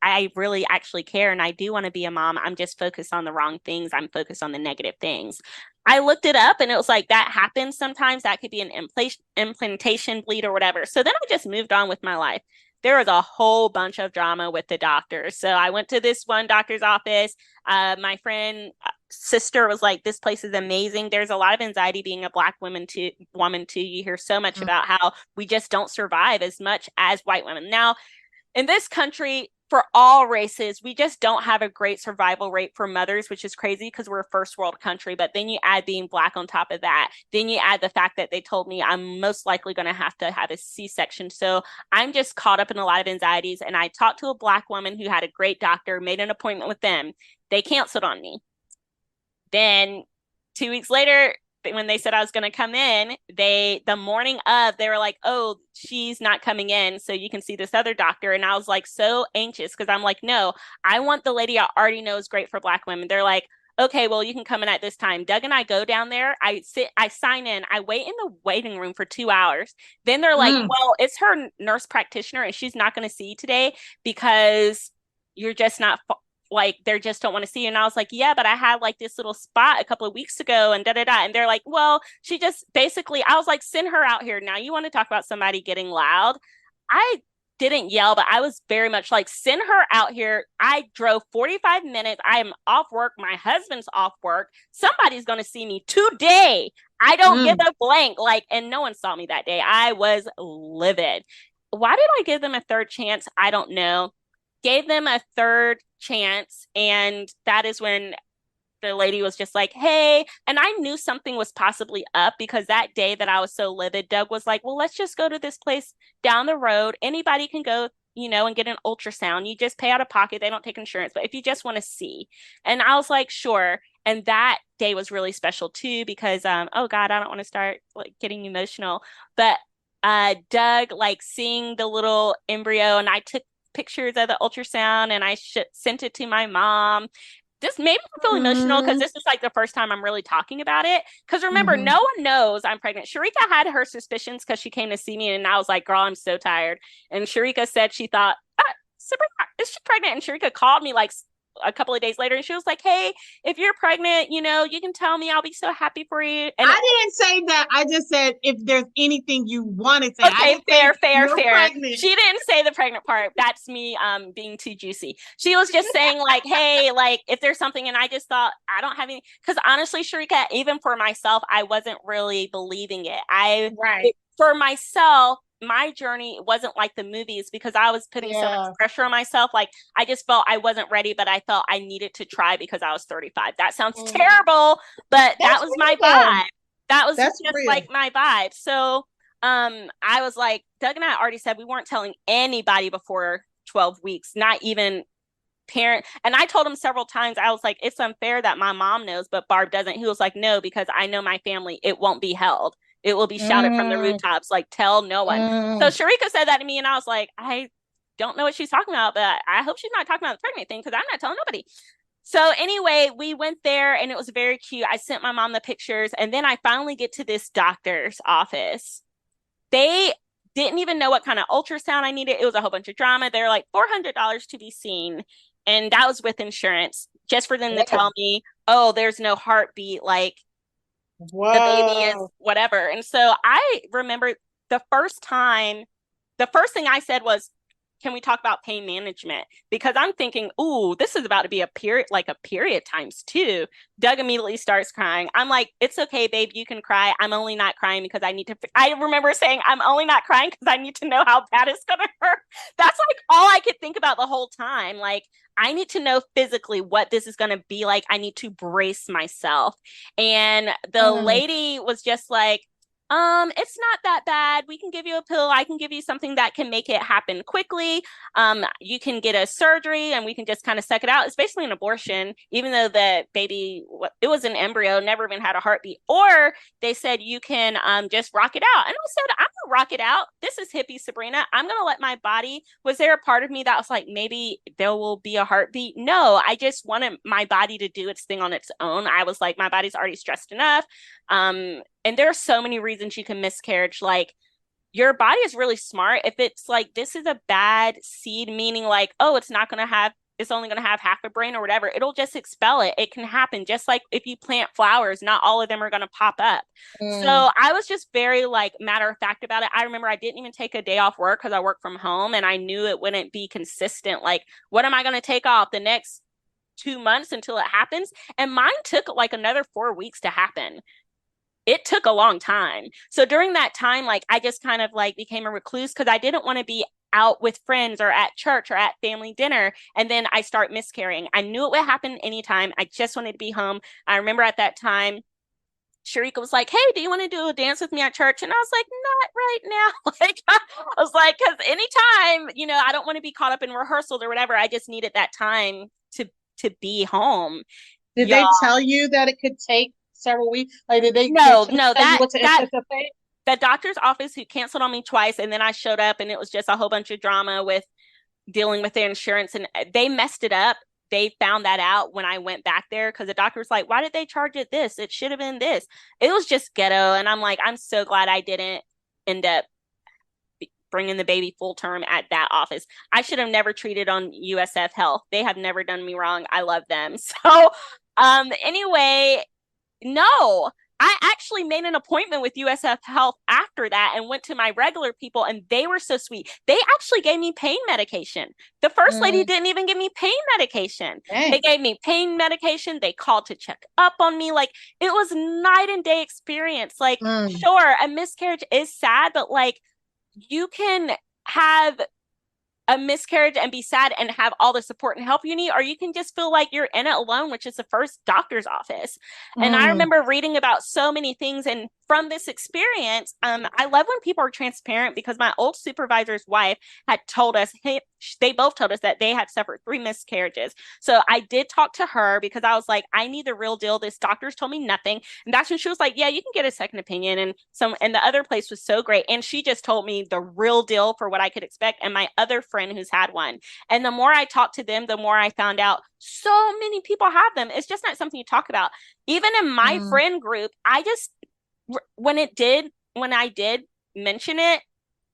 I really actually care and I do want to be a mom. I'm just focused on the wrong things. I'm focused on the negative things. I looked it up and it was like that happens sometimes. That could be an implantation bleed or whatever. So then I just moved on with my life. There was a whole bunch of drama with the doctors. So I went to this one doctor's office. My friend sister was like, this place is amazing. There's a lot of anxiety being a Black woman too. You hear so much about how we just don't survive as much as white women. Now, in this country, for all races, we just don't have a great survival rate for mothers, which is crazy because we're a first world country. But then you add being Black on top of that. Then you add the fact that they told me I'm most likely going to have a C-section. So I'm just caught up in a lot of anxieties. And I talked to a Black woman who had a great doctor, made an appointment with them. They canceled on me. Then 2 weeks later, when they said I was going to come in, the morning of, they were like, oh, she's not coming in. So you can see this other doctor. And I was like, so anxious because I'm like, no, I want the lady I already know is great for Black women. They're like, okay, well, you can come in at this time. Doug and I go down there. I sign in. I wait in the waiting room for 2 hours. Then they're like, well, it's her nurse practitioner and she's not going to see you today because you're just not like they just don't want to see you. And I was like, yeah, but I had like this little spot a couple of weeks ago and And they're like, well, she just basically, I was like, send her out here. Now you want to talk about somebody getting loud. I didn't yell, but I was very much like, send her out here. I drove 45 minutes. I am off work. My husband's off work. Somebody's going to see me today. I don't give a blank. Like, and no one saw me that day. I was livid. Why did I give them a third chance? I don't know. Gave them a third chance. And that is when the lady was just like, hey, and I knew something was possibly up because that day that I was so livid, Doug was like, well, let's just go to this place down the road. Anybody can go, and get an ultrasound. You just pay out of pocket. They don't take insurance, but if you just want to see. And I was like, sure. And that day was really special too, because, oh God, I don't want to start like getting emotional, but Doug, like seeing the little embryo, and I took pictures of the ultrasound and I sent it to my mom. This made me feel emotional because this is like the first time I'm really talking about it. Because remember, no one knows I'm pregnant. Sharika had her suspicions because she came to see me and I was like, girl, I'm so tired. And Sharika said she thought, Sabrina, is she pregnant? And Sharika called me like a couple of days later and she was like, hey, if you're pregnant, you can tell me. I'll be so happy for you. And I didn't say that. I just said if there's anything you want to say. Okay, fair. Pregnant. She didn't say the pregnant part. That's me being too juicy. She was just saying like, hey, like if there's something, and I just thought I don't have any, because honestly, Sharika, even for myself, I wasn't really believing it. For myself, my journey wasn't like the movies because I was putting so much pressure on myself. Like I just felt I wasn't ready, but I felt I needed to try because I was 35. That sounds terrible, but that was my vibe. That was just real. Like my vibe. So I was like, Doug and I already said we weren't telling anybody before 12 weeks, not even parent. And I told him several times, I was like, it's unfair that my mom knows, but Barb doesn't. He was like, no, because I know my family, it won't be held. It will be shouted from the rooftops, like, tell no one. So Sharika said that to me, and I was like, I don't know what she's talking about, but I hope she's not talking about the pregnant thing because I'm not telling nobody. So anyway, we went there and it was very cute. I sent my mom the pictures and then I finally get to this doctor's office. They didn't even know what kind of ultrasound I needed. It was a whole bunch of drama. They're like $400 to be seen. And that was with insurance, just for them to tell Whoa. me, oh, there's no heartbeat. Like the baby is Whoa. whatever. And so I remember the first time, the first thing I said was, can we talk about pain management? Because I'm thinking, ooh, this is about to be a period, like a period times two. Doug immediately starts crying. I'm like, it's okay, babe, you can cry. I'm only not crying because I need to. I remember saying, I'm only not crying because I need to know how bad it's going to hurt. That's like all I could think about the whole time. Like, I need to know physically what this is going to be like. I need to brace myself. And the Mm. lady was just like, it's not that bad. We can give you a pill. I can give you something that can make it happen quickly. You can get a surgery and we can just kind of suck it out. It's basically an abortion, even though the baby, it was an embryo, never even had a heartbeat. Or they said you can just rock it out. And I said, I'm gonna rock it out. This is hippie Sabrina. I'm gonna let my body. Was there a part of me that was like, maybe there will be a heartbeat? No, I just wanted my body to do its thing on its own. I was like, my body's already stressed enough. And there are so many reasons you can miscarriage. Like your body is really smart. If it's like this is a bad seed, meaning like, oh, it's only going to have half a brain or whatever, it'll just expel it. It can happen. Just like if you plant flowers, not all of them are going to pop up. Mm. So I was just very like matter of fact about it. I remember I didn't even take a day off work because I work from home and I knew it wouldn't be consistent. Like, what am I going to take off the next 2 months until it happens? And mine took like another 4 weeks to happen. It took a long time. So during that time, like I just kind of like became a recluse because I didn't want to be out with friends or at church or at family dinner. And then I start miscarrying. I knew it would happen anytime. I just wanted to be home. I remember at that time, Sharika was like, hey, do you want to do a dance with me at church? And I was like, not right now. Like, I was like, because anytime, I don't want to be caught up in rehearsals or whatever. I just needed that time to be home. Did Y'all, they tell you that it could take several weeks? Like, did they no, tell no, you that what to that anticipate? the doctor's office who canceled on me twice and then I showed up and it was just a whole bunch of drama with dealing with their insurance and they messed it up. They found that out when I went back there because the doctor was like, why did they charge it this? It should have been this. It was just ghetto. And I'm like, I'm so glad I didn't end up bringing the baby full term at that office. I should have never treated on USF Health. They have never done me wrong. I love them. So, anyway, no, I actually made an appointment with USF Health after that and went to my regular people, and they were so sweet. They actually gave me pain medication. The first lady Mm. didn't even give me pain medication. They Dang. gave me pain medication. They called to check up on me. Like it was night and day experience. Like, Mm. sure, a miscarriage is sad, but like you can have a miscarriage and be sad and have all the support and help you need, or you can just feel like you're in it alone, which is the first doctor's office. And I Mm. remember reading about so many things. And from this experience, I love when people are transparent because my old supervisor's wife had told us, hey, they both told us that they had suffered 3 miscarriages. So I did talk to her because I was like, I need the real deal. This doctor's told me nothing. And that's when she was like, yeah, you can get a second opinion. And the other place was so great. And she just told me the real deal for what I could expect. And my other friend who's had one. And the more I talked to them, the more I found out so many people have them. It's just not something you talk about. Even in my Mm. friend group, when I did mention it,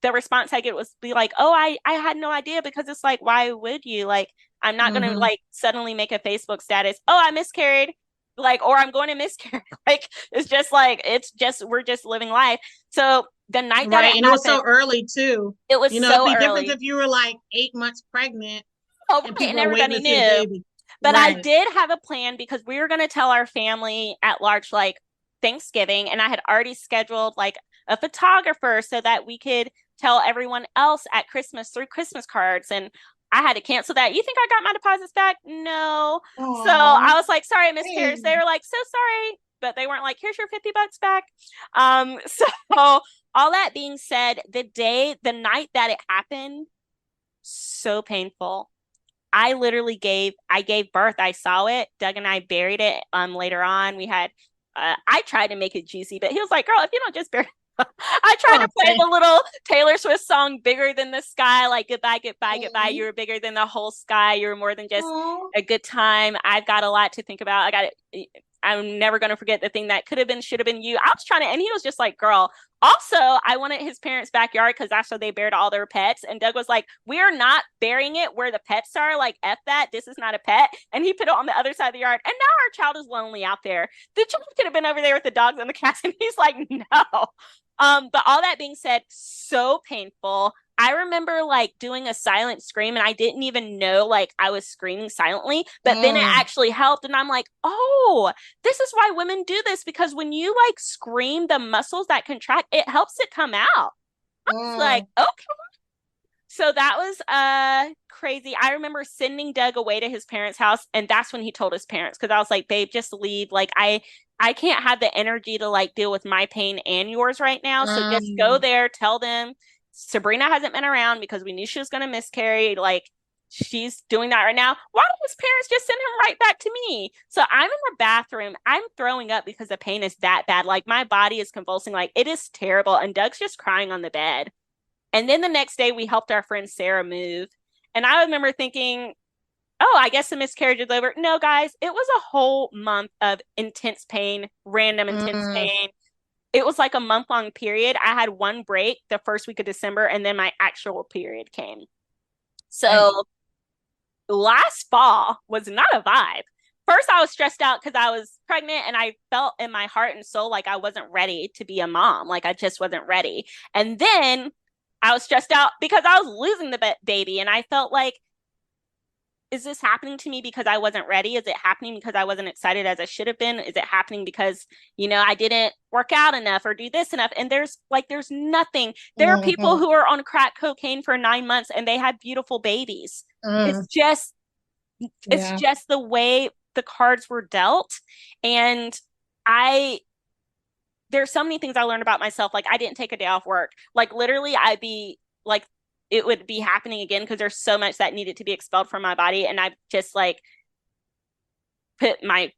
the response I get was be like, oh, I had no idea because it's like, why would you? Like, I'm not going to Mm-hmm. like suddenly make a Facebook status. Oh, I miscarried. Like, or I'm going to miscarry. Like, we're just living life. So the night that it Right. And it was happened, so early too. it was It'd so be different early. if you were like 8 months pregnant Oh, and right, and people are waiting everybody to see the knew. baby. But I Right. did have a plan because we were going to tell our family at large, like Thanksgiving, and I had already scheduled like a photographer so that we could tell everyone else at Christmas through Christmas cards. And I had to cancel that. You think I got my deposits back? No. So Oh, I was like, sorry, I miscarriage. They hey. were like, so sorry. But they weren't like, here's your $50 back. So all that being said, the night that it happened, so painful. I gave birth. I saw it. Doug and I buried it later on. I tried to make it juicy, but he was like, girl, if you don't just bury I tried to play Okay. the little Taylor Swift song "Bigger Than the Sky," like goodbye, goodbye, goodbye. You were bigger than the whole sky. You were more than just Oh. a good time. I've got a lot to think about. I got it. I'm never going to forget the thing that could have been, should have been you. I was trying to, and he was just like, girl. Also, I wanted his parents' backyard because that's where they buried all their pets. And Doug was like, we are not burying it where the pets are. Like, F that. This is not a pet. And he put it on the other side of the yard. And now our child is lonely out there. The child could have been over there with the dogs and the cats. And he's like, no. But all that being said, so painful. I remember like doing a silent scream and I didn't even know like I was screaming silently, but then it Mm, actually helped. And I'm like, oh, this is why women do this because when you like scream, the muscles that contract, it helps it come out. I was like, mm, okay. So that was crazy. I remember sending Doug away to his parents' house, and that's when he told his parents because I was like, babe, just leave. Like I can't have the energy to like deal with my pain and yours right now. So just go mm, there, tell them Sabrina hasn't been around because we knew she was gonna miscarry. Like she's doing that right now. Why don't his parents just send him right back to me? So I'm in the bathroom. I'm throwing up because the pain is that bad. Like my body is convulsing. Like it is terrible. And Doug's just crying on the bed. And then the next day, we helped our friend Sarah move. And I remember thinking, oh, I guess the miscarriage is over. No, guys, it was a whole month of intense pain, random intense mm, pain. It was like a month long period. I had one break the first week of December, and then my actual period came. dang. So last fall was not a vibe. First, I was stressed out because I was pregnant and I felt in my heart and soul like I wasn't ready to be a mom. Like I just wasn't ready. And then I was stressed out because I was losing the baby. And I felt like, is this happening to me because I wasn't ready? Is it happening because I wasn't excited as I should have been? Is it happening because, I didn't work out enough or do this enough? And there's nothing. There are people Mm-hmm. who are on crack cocaine for 9 months and they have beautiful babies. It's Mm, just it's yeah. just the way the cards were dealt. And I there's so many things I learned about myself. Like I didn't take a day off work. Like literally I'd be like it would be happening again because there's so much that needed to be expelled from my body. And I just like put my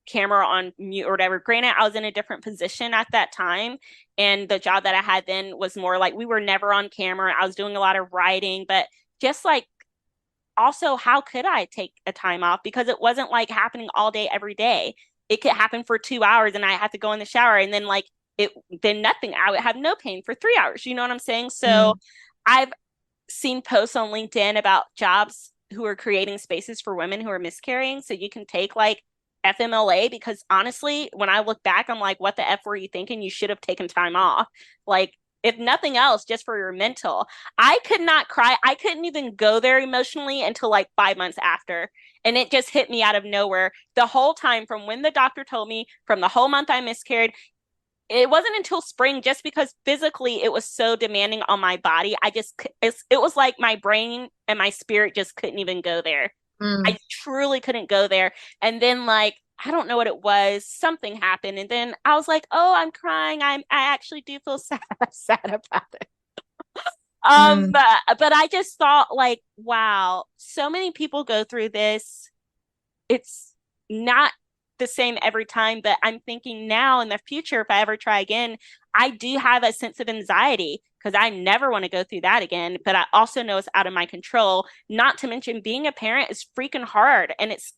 camera on mute or whatever. Granted, I was in a different position at that time. And the job that I had then was more like we were never on camera. I was doing a lot of writing, but just like also, how could I take a time off? Because it wasn't like happening all day, every day. It could happen for 2 hours and I have to go in the shower and then like then nothing. I would have no pain for 3 hours. You know what I'm saying? So Mm, I've seen posts on LinkedIn about jobs who are creating spaces for women who are miscarrying. So you can take like FMLA because honestly, when I look back, I'm like, what the F were you thinking? You should have taken time off. Like, if nothing else, just for your mental. I could not cry. I couldn't even go there emotionally until like 5 months after. And it just hit me out of nowhere. The whole time from when the doctor told me, from the whole month I miscarried, it wasn't until spring just because physically it was so demanding on my body. It was like my brain and my spirit just couldn't even go there. mm, I truly couldn't go there. And then like I don't know what it was. Something happened, and then I was like, "Oh, I'm crying. I actually do feel sad, sad about it." mm, But I just thought like, wow, so many people go through this. It's not the same every time, but I'm thinking now in the future, if I ever try again, I do have a sense of anxiety because I never want to go through that again. But I also know it's out of my control. Not to mention being a parent is freaking hard. And it's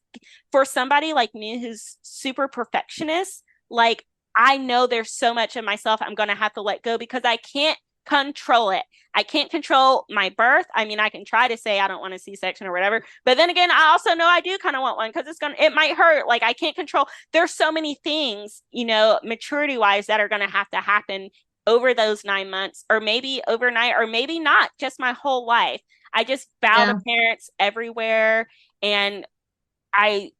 for somebody like me who's super perfectionist, like I know there's so much of myself I'm going to have to let go because I can't control it. I can't control my birth. I mean, I can try to say I don't want a C-section or whatever, but then again, I also know I do kind of want one because it might hurt. Like I can't control. There's so many things, maturity wise that are going to have to happen over those 9 months, or maybe overnight, or maybe not, just my whole life. I just bow to yeah. parents everywhere, and I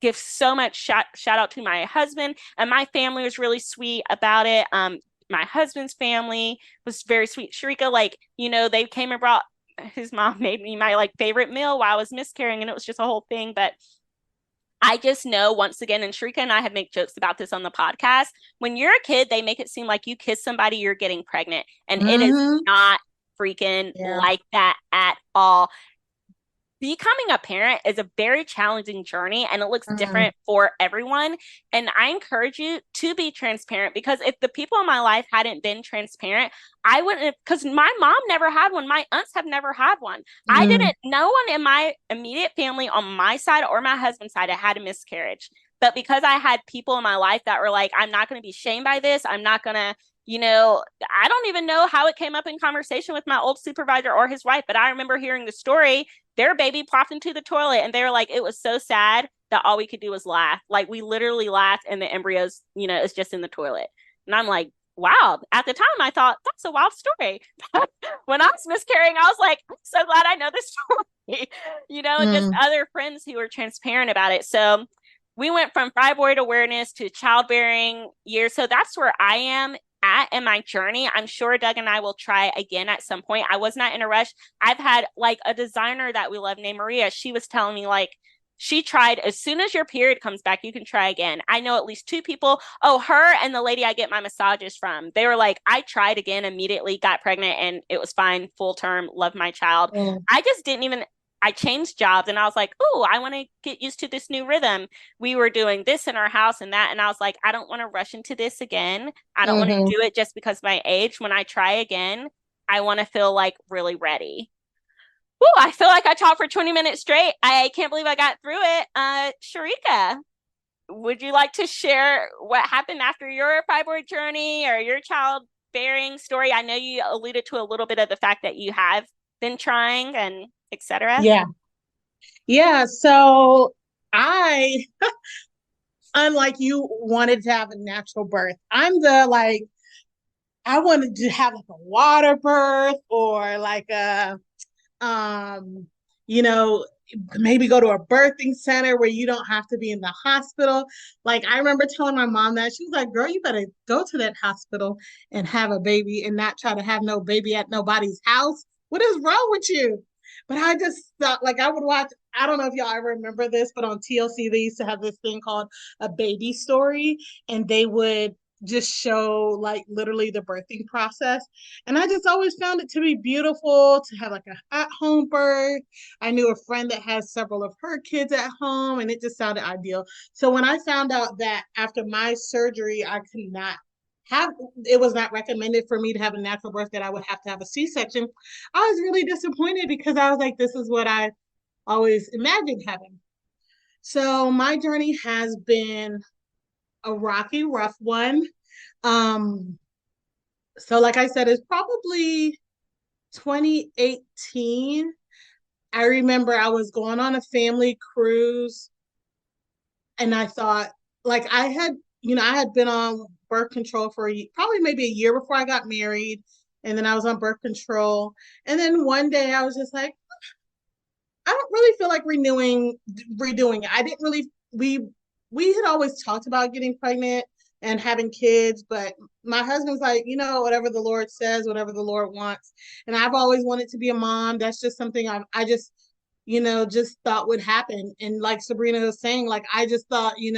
give so much shout out to my husband, and my family was really sweet about it. My husband's family was very sweet. Sharika, like, they came and brought his mom made me my like favorite meal while I was miscarrying, and it was just a whole thing. But I just know once again, and Sharika and I have made jokes about this on the podcast. When you're a kid, they make it seem like you kiss somebody, you're getting pregnant, and it is Mm-hmm. not freaking Yeah. like that at all. becoming a parent is a very challenging journey and it looks Mm. different for everyone. And I encourage you to be transparent because if the people in my life hadn't been transparent, I wouldn't have, because my mom never had one. My aunts have never had one. I Mm. didn't, no one in my immediate family on my side or my husband's side had a miscarriage. But because I had people in my life that were like, I'm not going to be shamed by this, I'm not going to, I don't even know how it came up in conversation with my old supervisor or his wife, but I remember hearing the story. Their baby popped into the toilet and they were like, it was so sad that all we could do was laugh. Like we literally laughed and the embryos, is just in the toilet. And I'm like, wow. At the time, I thought that's a wild story. When I was miscarrying, I was like, I'm so glad I know this story, and just Mm. other friends who were transparent about it. So we went from fibroid awareness to childbearing years. So that's where I am at in my journey. I'm sure Doug and I will try again at some point. I was not in a rush. I've had like a designer that we love named Maria. She was telling me like she tried as soon as your period comes back, you can try again. I know at least two people. Oh, her and the lady I get my massages from. They were like, I tried again, immediately got pregnant, and it was fine, full term, love my child. Mm. I just didn't even. I changed jobs and I was like, oh, I want to get used to this new rhythm. We were doing this in our house and that. And I was like, I don't want to rush into this again. I don't want to Mm-hmm. do it just because of my age. When I try again, I want to feel like really ready. Oh, I feel like I talked for 20 minutes straight. I can't believe I got through it. Sharika, would you like to share what happened after your fibroid journey or your childbearing story? I know you alluded to a little bit of the fact that you have been trying and etc. Yeah. Yeah. So I, unlike you, wanted to have a natural birth. I'm the like, I wanted to have like a water birth or like a um, you know, maybe go to a birthing center where you don't have to be in the hospital. Like I remember telling my mom that she was like, "Girl, you better go to that hospital and have a baby and not try to have no baby at nobody's house. What is wrong with you?" But I just thought like I would watch. I don't know if y'all ever remember this, but on TLC they used to have this thing called a baby story, and they would just show like literally the birthing process. And I just always found it to be beautiful to have like a at home birth. I knew a friend that has several of her kids at home, and it just sounded ideal. So when I found out that after my surgery, I could not have, it was not recommended for me to have a natural birth, that I would have to have a C-section, I was really disappointed because I was like, this is what I always imagined having. So my journey has been a rocky, rough one. Um, so like I said, it's probably 2018. I remember I was going on a family cruise and I thought like I had been on birth control for probably maybe a year before I got married. And then I was on birth control. And then one day I was just like, I don't really feel like redoing it. I didn't really we had always talked about getting pregnant and having kids, but my husband's like, whatever the Lord says, whatever the Lord wants. And I've always wanted to be a mom. That's just something I just, just thought would happen. And like Sabrina was saying, like I just thought, you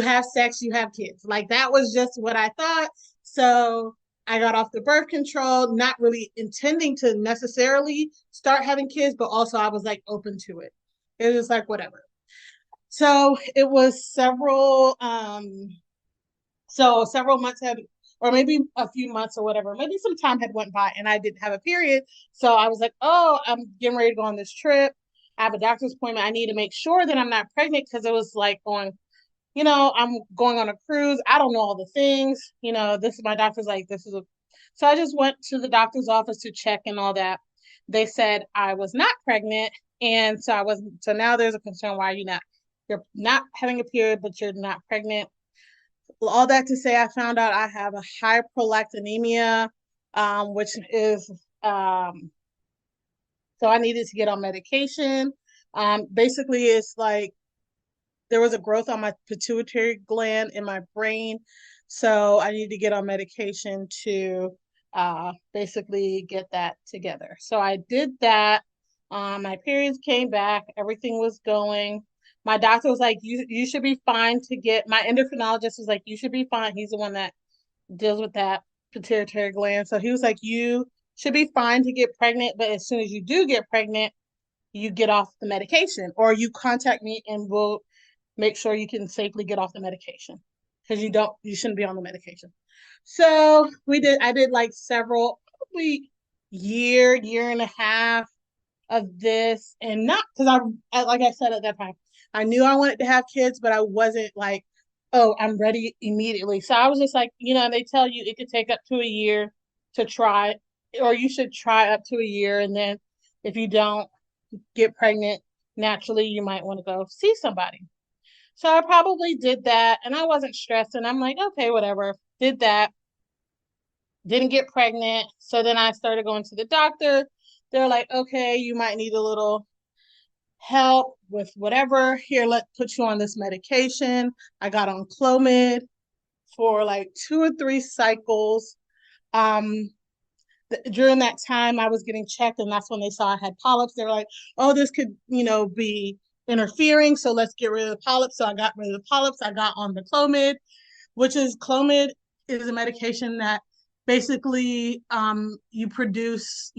have sex, you have kids. Like that was just what I thought. So I got off the birth control, not really intending to necessarily start having kids, but also I was like open to it. It was like whatever. So it was several months had, or maybe a few months or whatever, maybe some time had went by and I didn't have a period. So I was like, oh, I'm getting ready to go on this trip. I have a doctor's appointment. I need to make sure that I'm not pregnant because it was like going, I'm going on a cruise. I don't know all the things. This is my doctor's like, this is a. So I just went to the doctor's office to check and all that. They said I was not pregnant. And so I wasn't. So now there's a concern. Why are you not? You're not having a period, but you're not pregnant. All that to say, I found out I have a high prolactinemia, which is, so I needed to get on medication. Basically, it's like there was a growth on my pituitary gland in my brain. So I need to get on medication to basically get that together. So I did that. My periods came back. Everything was going. My doctor was like, you should be fine to get, my endocrinologist was like, you should be fine. He's the one that deals with that pituitary gland. So he was like, you should be fine to get pregnant. But as soon as you do get pregnant, you get off the medication, or you contact me and we'll make sure you can safely get off the medication, because you shouldn't be on the medication. So I did like several, probably year and a half of this, and not because like I said at that time, I knew I wanted to have kids, but I wasn't like, oh, I'm ready immediately. So I was just like, they tell you it could take up to a year to try, or you should try up to a year, and then if you don't get pregnant naturally, you might want to go see somebody. So I probably did that, and I wasn't stressed, and I'm like, okay, whatever. Did that, didn't get pregnant. So then I started going to the doctor. They're like, okay, you might need a little help with whatever. Here, let's put you on this medication. I got on Clomid for like 2 or 3 cycles. During that time, I was getting checked, and that's when they saw I had polyps. They're like, oh, this could, be interfering. So let's get rid of the polyps. So I got rid of the polyps. I got on the Clomid, Clomid is a medication that basically you produce,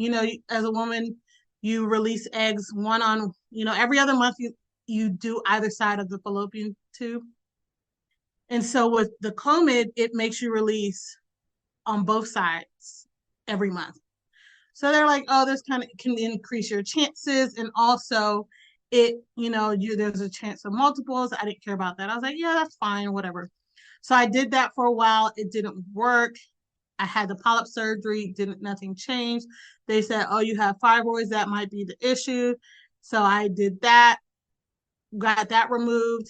as a woman, you release eggs one on, every other month you do either side of the fallopian tube. And so with the Clomid, it makes you release on both sides every month. So they're like, oh, this kind of can increase your chances. And also there's a chance of multiples. I didn't care about that. I was like, yeah, that's fine, whatever. So I did that for a while. It didn't work. I had the polyp surgery, nothing changed. They said, oh, you have fibroids, that might be the issue. So I did that, got that removed.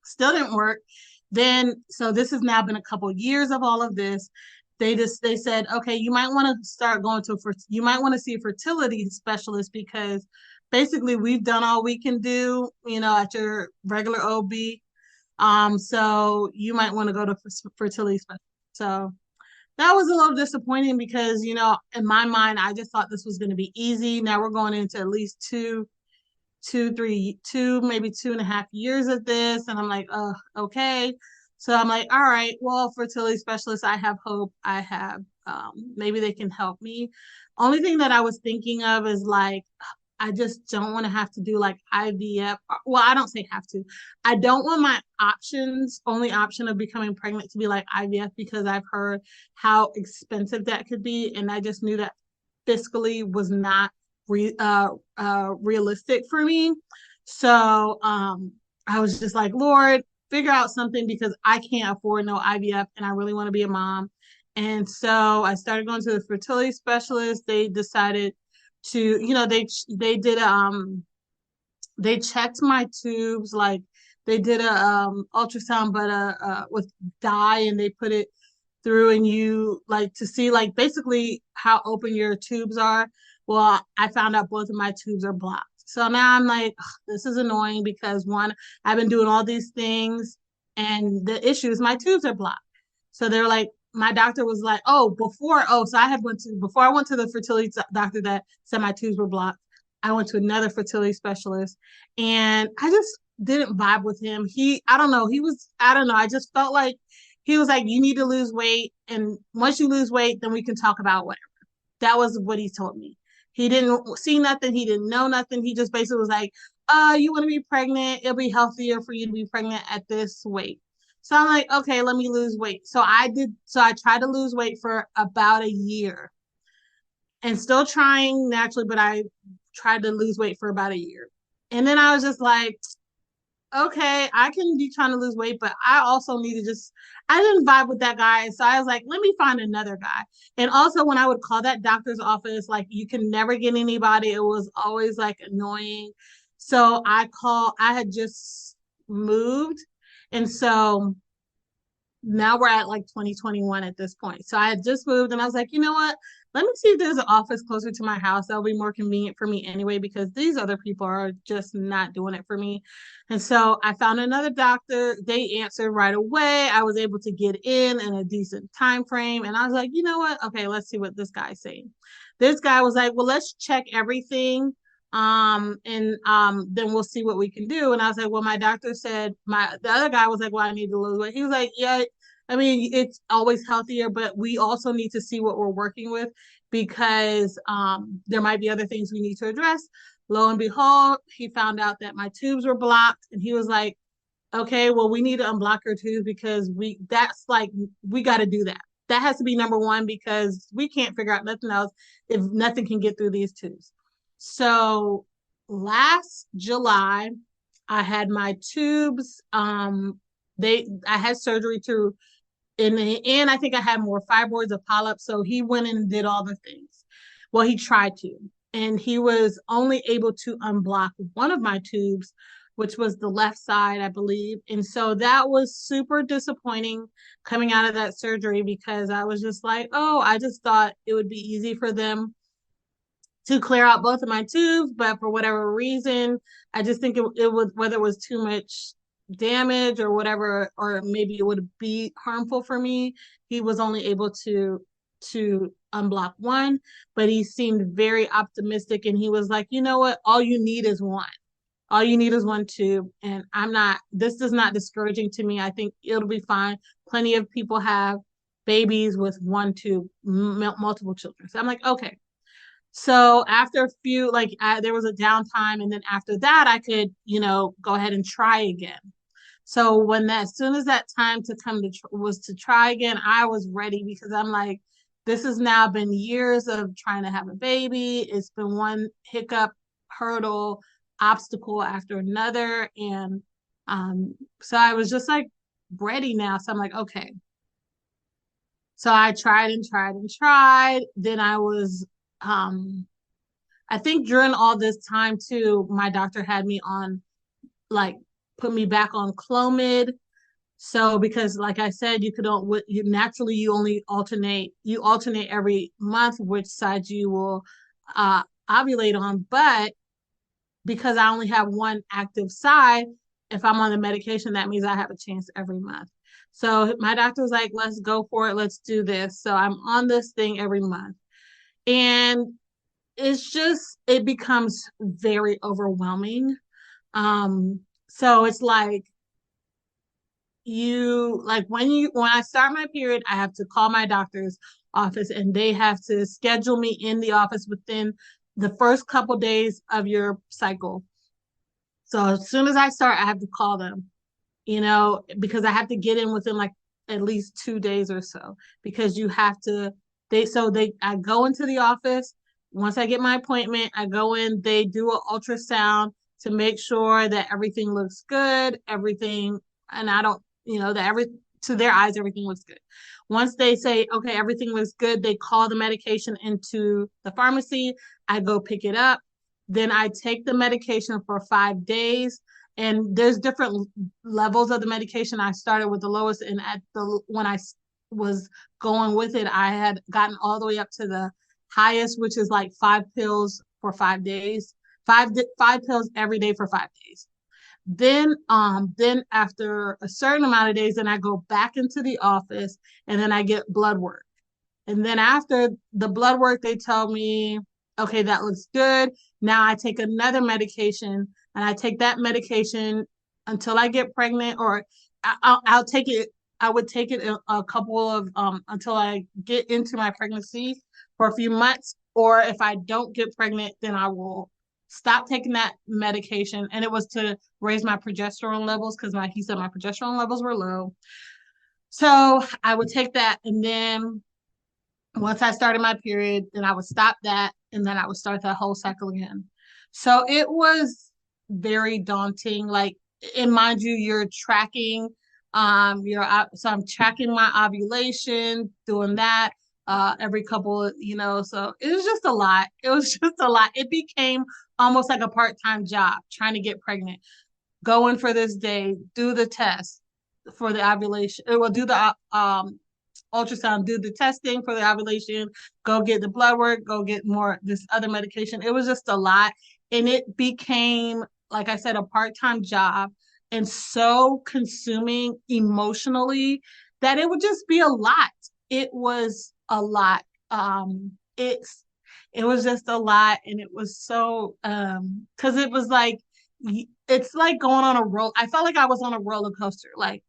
Still didn't work. So this has now been a couple of years of all of this. They said, okay, you might want to start going you might want to see a fertility specialist, because basically we've done all we can do, at your regular OB. So you might want to go to fertility specialist. So that was a little disappointing because, in my mind, I just thought this was going to be easy. Now we're going into at least maybe 2.5 years of this. And I'm like, oh, okay. So I'm like, all right, well, fertility specialist, I have hope. I have, maybe they can help me. Only thing that I was thinking of is like, I just don't want to have to do like IVF. Well, I don't say have to. I don't want my only option of becoming pregnant to be like IVF, because I've heard how expensive that could be. And I just knew that fiscally was not realistic for me. So I was just like, Lord, figure out something, because I can't afford no IVF and I really want to be a mom. And so I started going to the fertility specialist. They decided to, they checked my tubes, like they did a ultrasound, but with dye, and they put it through, and you like to see like basically how open your tubes are. Well, I found out both of my tubes are blocked. So now I'm like, this is annoying, because one, I've been doing all these things, and the issue is my tubes are blocked. So they're like, my doctor was like, before I went to the fertility doctor that said my tubes were blocked, I went to another fertility specialist, and I just didn't vibe with him. I don't know, I just felt like he was like, you need to lose weight, and once you lose weight, then we can talk about whatever. That was what he told me. He didn't see nothing. He didn't know nothing. He just basically was like, you want to be pregnant? It'll be healthier for you to be pregnant at this weight. So I'm like, okay, let me lose weight. So I tried to lose weight for about a year, and still trying naturally, but I tried to lose weight for about a year. And then I was just like, okay, I can be trying to lose weight, but I also need to I didn't vibe with that guy. So I was like, let me find another guy. And also when I would call that doctor's office, like you can never get anybody. It was always like annoying. So I had just moved. And so now we're at like 2021 at this point. So I had just moved, and I was like, you know what? Let me see if there's an office closer to my house. That'll be more convenient for me anyway, because these other people are just not doing it for me. And so I found another doctor. They answered right away. I was able to get in a decent time frame. And I was like, you know what? Okay, let's see what this guy's saying. This guy was like, well, let's check everything. Then we'll see what we can do. And I was like, well, my doctor said, the other guy was like, well, I need to lose weight. He was like, yeah, I mean, it's always healthier, but we also need to see what we're working with because there might be other things we need to address. Lo and behold, he found out that my tubes were blocked, and he was like, okay, well, we need to unblock her tubes because we got to do that. That has to be number one because we can't figure out nothing else if nothing can get through these tubes. So last July, I had my tubes. I had surgery to in the end, I think I had more fibroids or polyps. So he went in and did all the things. Well, he tried to, and he was only able to unblock one of my tubes, which was the left side, I believe. And so that was super disappointing coming out of that surgery because I was just like, oh, I just thought it would be easy for them to clear out both of my tubes, but for whatever reason, I just think it was whether it was too much damage or whatever, or maybe it would be harmful for me. He was only able to unblock one, but he seemed very optimistic, and he was like, you know what, all you need is one. All you need is one tube. And this is not discouraging to me. I think it'll be fine. Plenty of people have babies with one tube, multiple children. So I'm like, okay, so after a few, there was a downtime, and then after that, I could, go ahead and try again. So as soon as that time to come was to try again, I was ready because I'm like, this has now been years of trying to have a baby. It's been one hiccup, hurdle, obstacle after another, and so I was just like ready now. So I'm like, okay. So I tried and tried and tried. Then um I think during all this time too, my doctor had me on like put me back on Clomid. So because like I said, you only alternate every month which side you will ovulate on. But because I only have one active side, if I'm on the medication, that means I have a chance every month. So my doctor was like, let's go for it. Let's do this. So I'm on this thing every month. And it becomes very overwhelming. So it's like when I start my period, I have to call my doctor's office and they have to schedule me in the office within the first couple days of your cycle. So as soon as I start, I have to call them, because I have to get in within like at least 2 days or so because you have to, I go into the office. Once I get my appointment, I go in, they do an ultrasound to make sure that everything looks good, and I don't, to their eyes, everything looks good. Once they say, okay, everything looks good, they call the medication into the pharmacy. I go pick it up. Then I take the medication for 5 days. And there's different levels of the medication. I started with the lowest, and when I was going with it, I had gotten all the way up to the highest, which is like 5 pills for 5 days, five pills every day for 5 days. Then after a certain amount of days, then I go back into the office, and then I get blood work. And then after the blood work, they tell me, okay, that looks good. Now I take another medication, and I take that medication until I get pregnant, or I'll take it. I would take it a couple of until I get into my pregnancy for a few months, or if I don't get pregnant, then I will stop taking that medication. And it was to raise my progesterone levels because he said my progesterone levels were low. So I would take that, and then once I started my period, then I would stop that, and then I would start that whole cycle again. So it was very daunting. And mind you, you're tracking, so I'm tracking my ovulation, doing that every couple, so it was just a lot. It was just a lot. It became almost like a part-time job trying to get pregnant. Go in for this day, do the test for the ovulation. It will do the ultrasound, do the testing for the ovulation, go get the blood work, go get more this other medication. It was just a lot. And it became, like I said, a part-time job and so consuming emotionally that it would just be a lot. It was a lot. It was just a lot. And it was so, because it's like going on a roll. I felt like I was on a roller coaster. Like,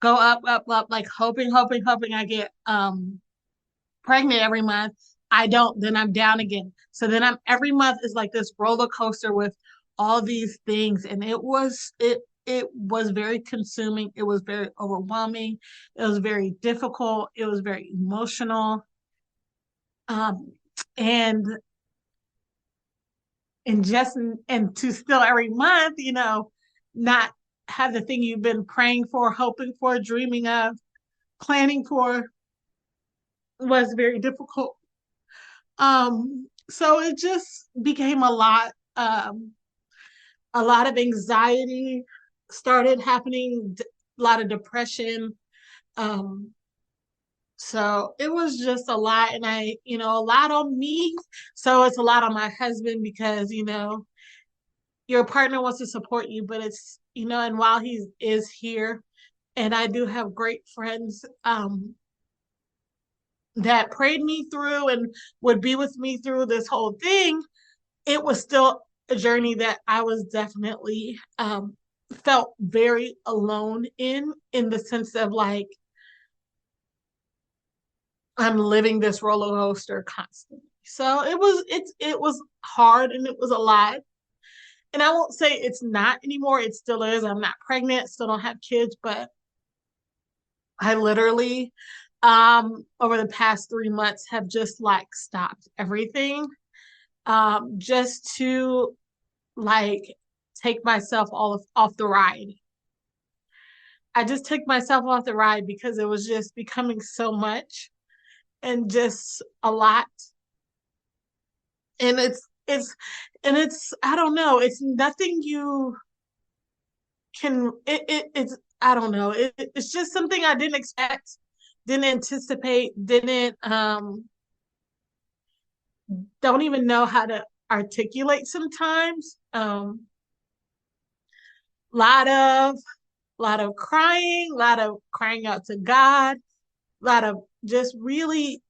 go up, up, up, like hoping I get pregnant every month. I don't, then I'm down again. So then I'm every month is like this roller coaster with all these things. And it was very consuming. It was very overwhelming. It was very difficult. It was very emotional. Um, and and to still every month, not have the thing you've been praying for, hoping for, dreaming of, planning for was very difficult. So it just became a lot of anxiety started happening, a lot of depression. Um, so it was just a lot, and a lot on me. So it's a lot on my husband because, your partner wants to support you, but it's, and while he is here, and I do have great friends, that prayed me through and would be with me through this whole thing, it was still a journey that I was definitely felt very alone in the sense of like I'm living this roller coaster constantly. So it was hard and it was a lot. And I won't say it's not anymore. It still is. I'm not pregnant, still don't have kids, but I literally over the past 3 months have just like stopped everything just to like take myself off the ride. I just took myself off the ride because it was just becoming so much and just a lot. And it's I don't know, it's nothing you can it's I don't know. It's just something I didn't expect, didn't anticipate, didn't don't even know how to articulate sometimes. Lot of lot of crying, a lot of crying out to God, a lot of just really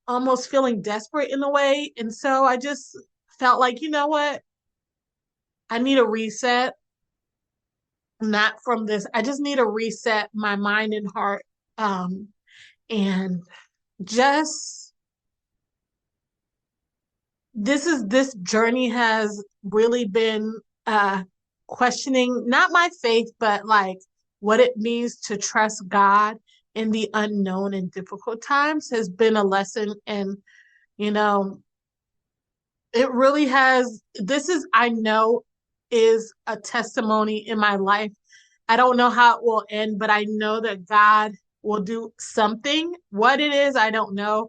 almost feeling desperate in a way. And so I just felt like, you know what? I need a reset, not from this. I just need to reset my mind and heart. And just this journey has really been questioning not my faith, but like what it means to trust God in the unknown and difficult times has been a lesson. And you know it really has. This is, I know, is a testimony in my life. I don't know how it will end, but I know that God will do something. What it is, I don't know,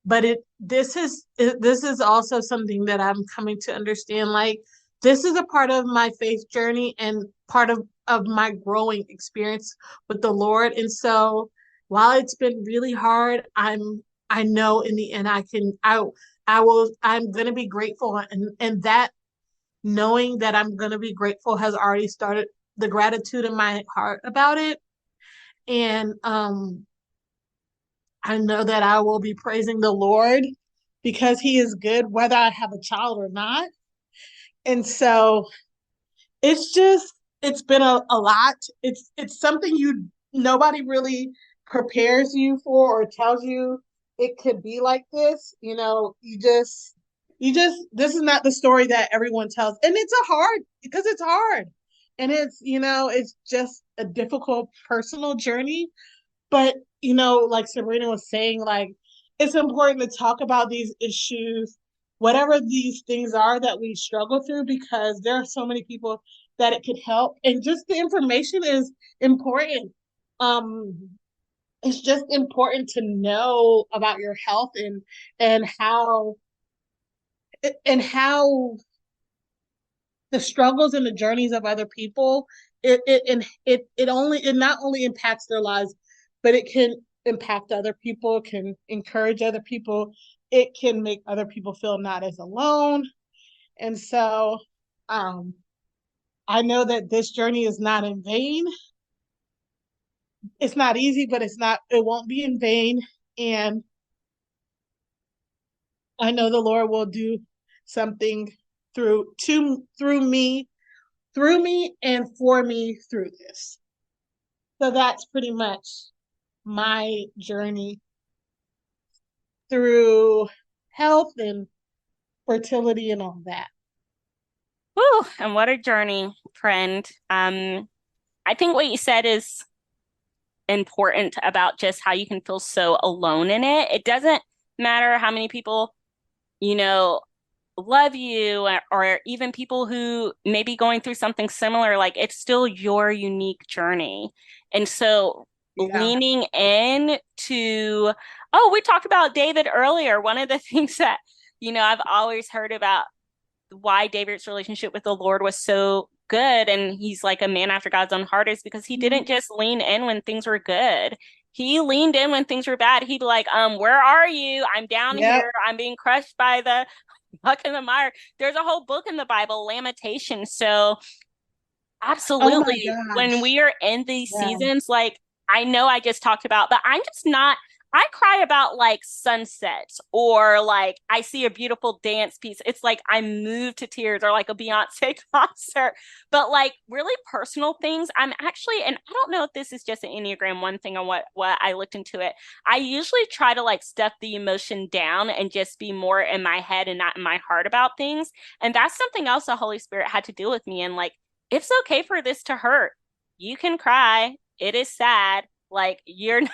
but this is also something that I'm coming to understand. Like this is a part of my faith journey and part of my growing experience with the Lord. And so while it's been really hard, I know in the end I'm going to be grateful, and that knowing that I'm going to be grateful has already started the gratitude in my heart about it. And I know that I will be praising the Lord because he is good whether I have a child or not. And so it's been a lot. It's something nobody really prepares you for or tells you it could be like this. This is not the story that everyone tells. And it's a hard because it's hard. And it's just a difficult personal journey. But like Sabrina was saying, like it's important to talk about these issues, whatever these things are that we struggle through, because there are so many people that it could help. And just the information is important. Um, it's just important to know about your health and how and how the struggles and the journeys of other people, it not only impacts their lives, but it can impact other people, can encourage other people, it can make other people feel not as alone. And so I know that this journey is not in vain. It's not easy, but it won't be in vain. And I know the Lord will do something through me and for me through this. So that's pretty much my journey through health and fertility and all that. Whew, and what a journey, friend. I think what you said is important about just how you can feel so alone in it. It doesn't matter how many people, you know, love you or even people who may be going through something similar, like it's still your unique journey. And so Yeah. leaning in to, oh, we talked about David earlier. One of the things that, I've always heard about why David's relationship with the Lord was so good and he's like a man after God's own heart is because he didn't just lean in when things were good. He leaned in when things were bad. He'd be like, where are you? I'm down Yep. here. I'm being crushed by the muck and the mire. There's a whole book in the Bible, Lamentations. So Oh my absolutely. When gosh. we are in these Yeah. seasons, like I know I just talked about, but I'm just not, I cry about like sunsets or like I see a beautiful dance piece. It's like I'm moved to tears or like a Beyonce concert, but like really personal things. I'm actually, and I don't know if this is just an Enneagram one thing on what I looked into it. I usually try to like stuff the emotion down and just be more in my head and not in my heart about things. And that's something else the Holy Spirit had to deal with me. And like, it's okay for this to hurt. You can cry. It is sad. Like you're not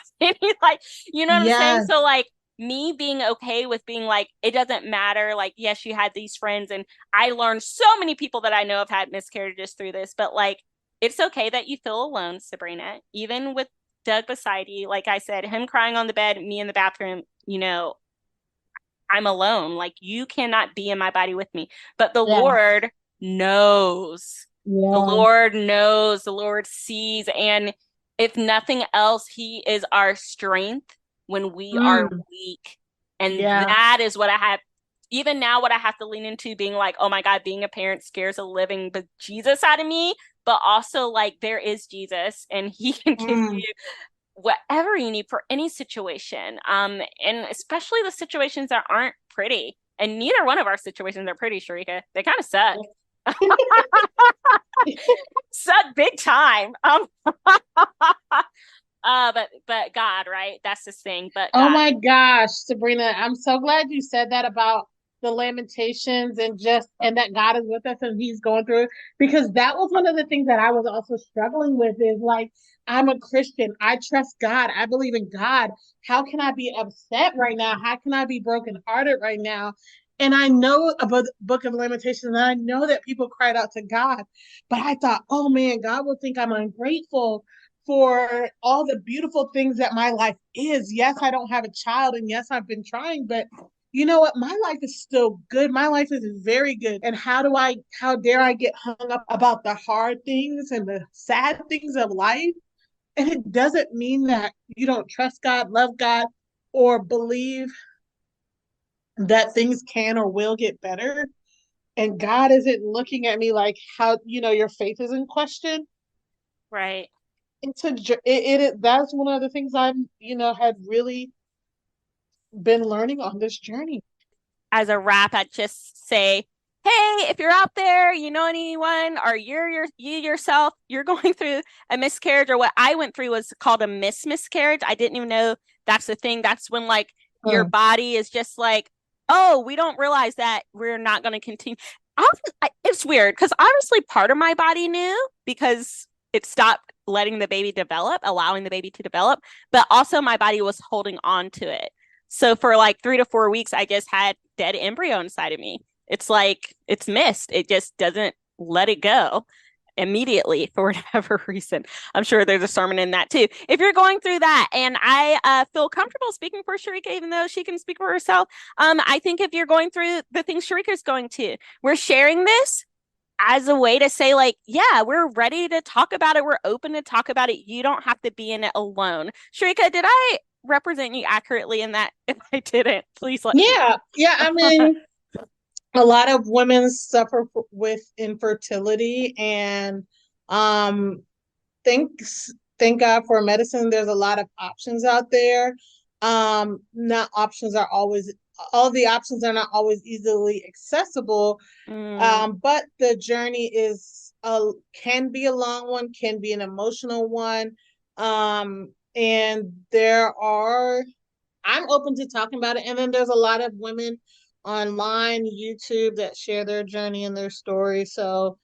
like, you know what I'm saying? Yes. So like me being okay with being like, it doesn't matter. Like, yes, you had these friends and I learned so many people that I know have had miscarriages through this, but like, it's okay that you feel alone, Sabrina, even with Doug beside you. Like I said, him crying on the bed, me in the bathroom, I'm alone. Like you cannot be in my body with me. But the Yeah. Lord knows. The Yeah. Lord knows. The Lord sees. And if nothing else, He is our strength when we are Mm. weak. And Yeah. that is what I have. Even now, what I have to lean into being like, oh my God, being a parent scares a living Jesus out of me. But also, like, there is Jesus and He can give Mm. you whatever you need for any situation. And especially the situations that aren't pretty. And neither one of our situations are pretty, Sharika. They kind of suck. Suck big time. But God, right? That's this thing. But Oh God. my gosh, Sabrina, I'm so glad you said that about the lamentations and that God is with us and He's going through it, because that was one of the things that I was also struggling with is like, I'm a Christian. I trust God. I believe in God. How can I be upset right now? How can I be brokenhearted right now? And I know about the book of Lamentations, and I know that people cried out to God, but I thought, oh man, God will think I'm ungrateful for all the beautiful things that my life is. Yes, I don't have a child, and yes, I've been trying, but you know what? My life is still good. My life is very good. And how dare I get hung up about the hard things and the sad things of life? And it doesn't mean that you don't trust God, love God, or believe that things can or will get better. And God isn't looking at me like how, your faith is in question. Right. That's one of the things I'm, had really been learning on this journey. As a wrap, I'd just say, hey, if you're out there, you know anyone, or you yourself, you're going through a miscarriage, or what I went through was called a miscarriage. I didn't even know that's the thing. That's when like your body is just like, oh, we don't realize that we're not going to continue. It's weird because obviously part of my body knew because it stopped letting the baby develop, allowing the baby to develop, but also my body was holding on to it. So for like 3 to 4 weeks, I just had dead embryo inside of me. It's like it's missed. It just doesn't let it go immediately for whatever reason. I'm sure there's a sermon in that too. If you're going through that, and I feel comfortable speaking for Sharika, even though she can speak for herself, I think if you're going through the things Sharika's going to, we're sharing this as a way to say like, yeah, we're ready to talk about it. We're open to talk about it. You don't have to be in it alone. Sharika, did I represent you accurately in that? If I didn't, please let me Yeah. Yeah. I mean, a lot of women suffer with infertility, and um, thanks, thank God for medicine. There's a lot of options out there. Not options are always All the options are not always easily accessible. But the journey can be a long one, can be an emotional one. And I'm open to talking about it. And then there's a lot of women online, YouTube, that share their journey and their story. So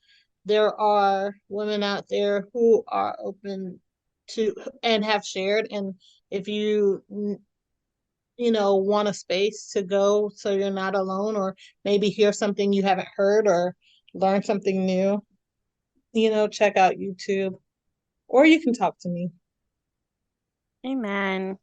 there are women out there who are open to and have shared. And if want a space to go so you're not alone, or maybe hear something you haven't heard or learn something new, check out YouTube, or you can talk to me. Amen.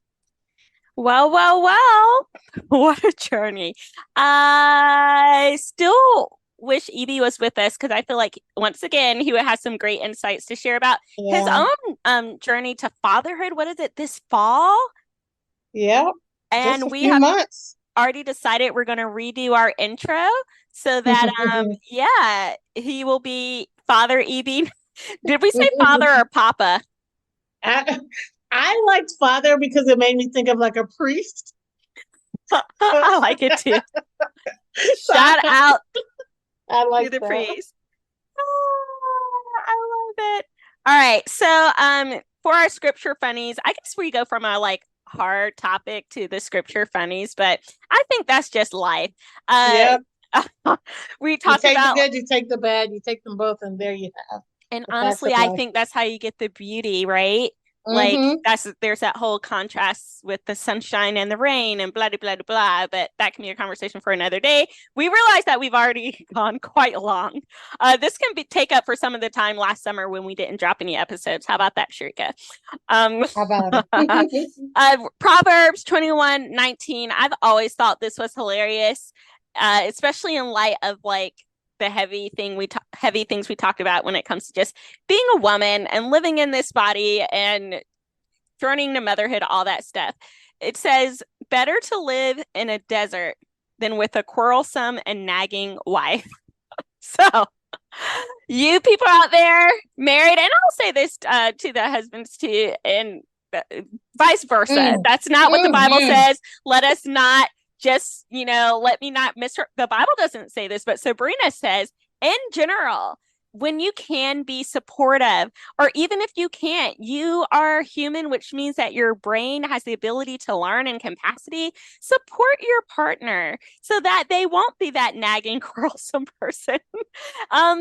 Well, well, well, what a journey. I still wish Evie was with us because I feel like once again he would have some great insights to share about his Yeah. own journey to fatherhood. What is it, this fall? Yeah. Just And a we few have months. already decided we're going to redo our intro so that yeah, he will be Father Evie. Did we say father or papa? I liked father because it made me think of like a priest. I like it too. So Shout out I like to the that. priest. Oh, I love it. All right. So for our scripture funnies, I guess we go from a like hard topic to the scripture funnies, but I think that's just life. Yep. We You talked take the about, good, you take the bad, you take them both, and there you have and the facts honestly, of I life. think that's how you get the beauty, right? Like Mm-hmm. there's that whole contrast with the sunshine and the rain and blah blah blah blah. But that can be a conversation for another day. We realize that we've already gone quite long. This can take up for some of the time last summer when we didn't drop any episodes. How about that, Shrika? How about it? Proverbs 21:19. I've always thought this was hilarious, especially in light of like the heavy things we talked about when it comes to just being a woman and living in this body and journeying to motherhood, all that stuff. It says, better to live in a desert than with a quarrelsome and nagging wife. So you people out there married, and I'll say this to the husbands too, and vice versa. That's not what the Bible says. Let us not just, let me not the Bible doesn't say this, but Sabrina says in general, when you can be supportive, or even if you can't, you are human, which means that your brain has the ability to learn and capacity. Support your partner so that they won't be that nagging, quarrelsome person.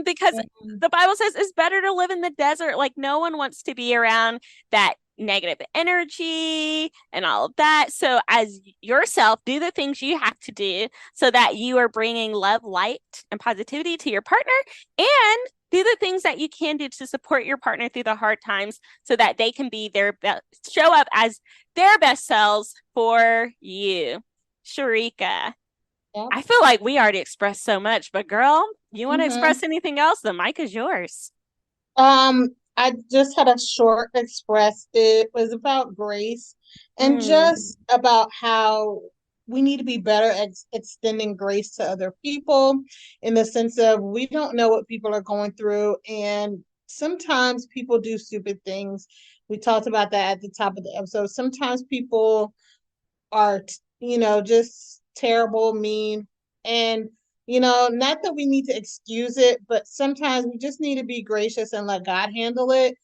Because the Bible says it's better to live in the desert. Like no one wants to be around that negative energy and all of that. So as yourself, do the things you have to do so that you are bringing love, light, and positivity to your partner, and do the things that you can do to support your partner through the hard times so that they can be their best, show up as their best selves for you. Sharika, Yep. I feel like we already expressed so much, but girl, you want to express anything else? The mic is yours. I just had a short express. It was about grace and just about how we need to be better at extending grace to other people, in the sense of we don't know what people are going through, and sometimes people do stupid things. We talked about that at the top of the episode. Sometimes people are, just terrible, mean, and not that we need to excuse it, but sometimes we just need to be gracious and let God handle it.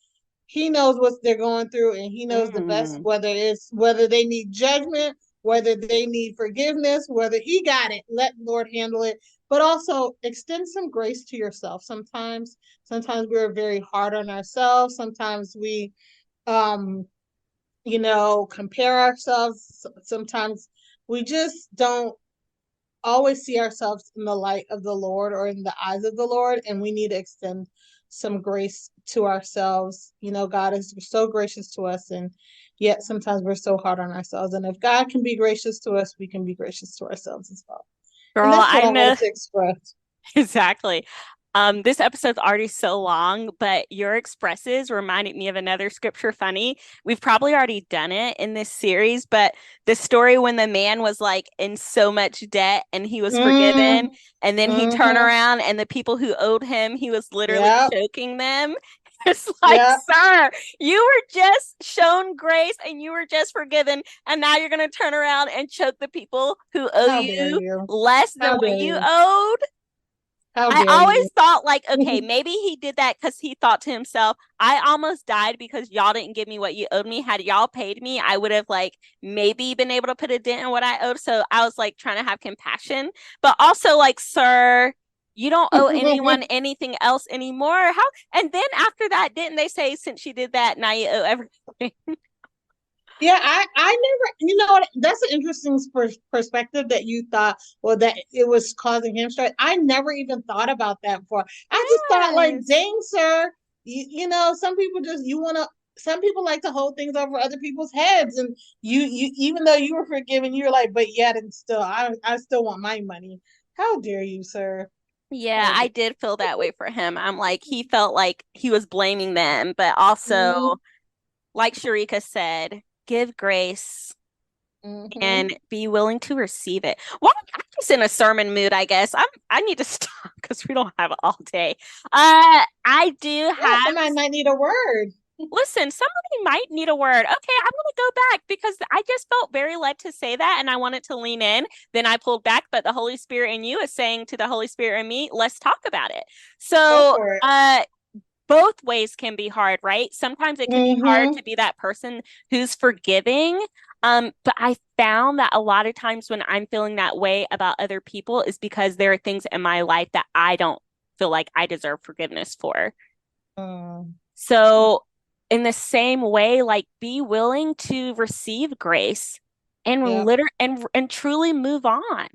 He knows what they're going through, and he knows the best, whether they need judgment, whether they need forgiveness, whether he got it, let the Lord handle it. But also extend some grace to yourself. Sometimes we're very hard on ourselves. Sometimes we compare ourselves. Sometimes we just don't always see ourselves in the light of the Lord or in the eyes of the Lord, and we need to extend some grace to ourselves. God is so gracious to us, and yet sometimes we're so hard on ourselves. And if God can be gracious to us, we can be gracious to ourselves as well. Girl, and that's what I wanted to express. Exactly. This episode's already so long, but your expresses reminded me of another scripture funny. We've probably already done it in this series, but the story when the man was like in so much debt and he was forgiven, and then he turned around and the people who owed him, he was literally choking them. It's like, sir, you were just shown grace and you were just forgiven, and now you're going to turn around and choke the people who owe you less than what you owed. How I dare always you? thought like, okay, maybe he did that because he thought to himself, I almost died because y'all didn't give me what you owed me. Had y'all paid me, I would have like maybe been able to put a dent in what I owed. So I was like trying to have compassion, but also like, sir, you don't owe anyone anything else anymore. How? And then after that, didn't they say since you did that, now you owe everything? Yeah, I never, you know what, that's an interesting perspective that you thought, well, that it was causing him stress. I never even thought about that before. I just thought, like, Yes. dang, sir, you know, some people just, some people like to hold things over other people's heads. And even though you were forgiven, you're like, but yet and still, I still want my money. How dare you, sir? Yeah, How I dare did feel that way for him. I'm like, he felt like he was blaming them, but also, you? like Sharika said, give grace Mm-hmm. and be willing to receive it. Well, I'm just in a sermon mood, I guess. I need to stop because we don't have it all day. I do Yeah, have somebody might need a word. listen, somebody might need a word. Okay, I'm gonna go back because I just felt very led to say that and I wanted to lean in. Then I pulled back, but the Holy Spirit in you is saying to the Holy Spirit in me, let's talk about it. Go So for it. both ways can be hard, right? Sometimes it can be hard Mm-hmm. to be that person who's forgiving. But I found that a lot of times when I'm feeling that way about other people is because there are things in my life that I don't feel like I deserve forgiveness for. Mm. So in the same way, like be willing to receive grace and Yep. and truly move on.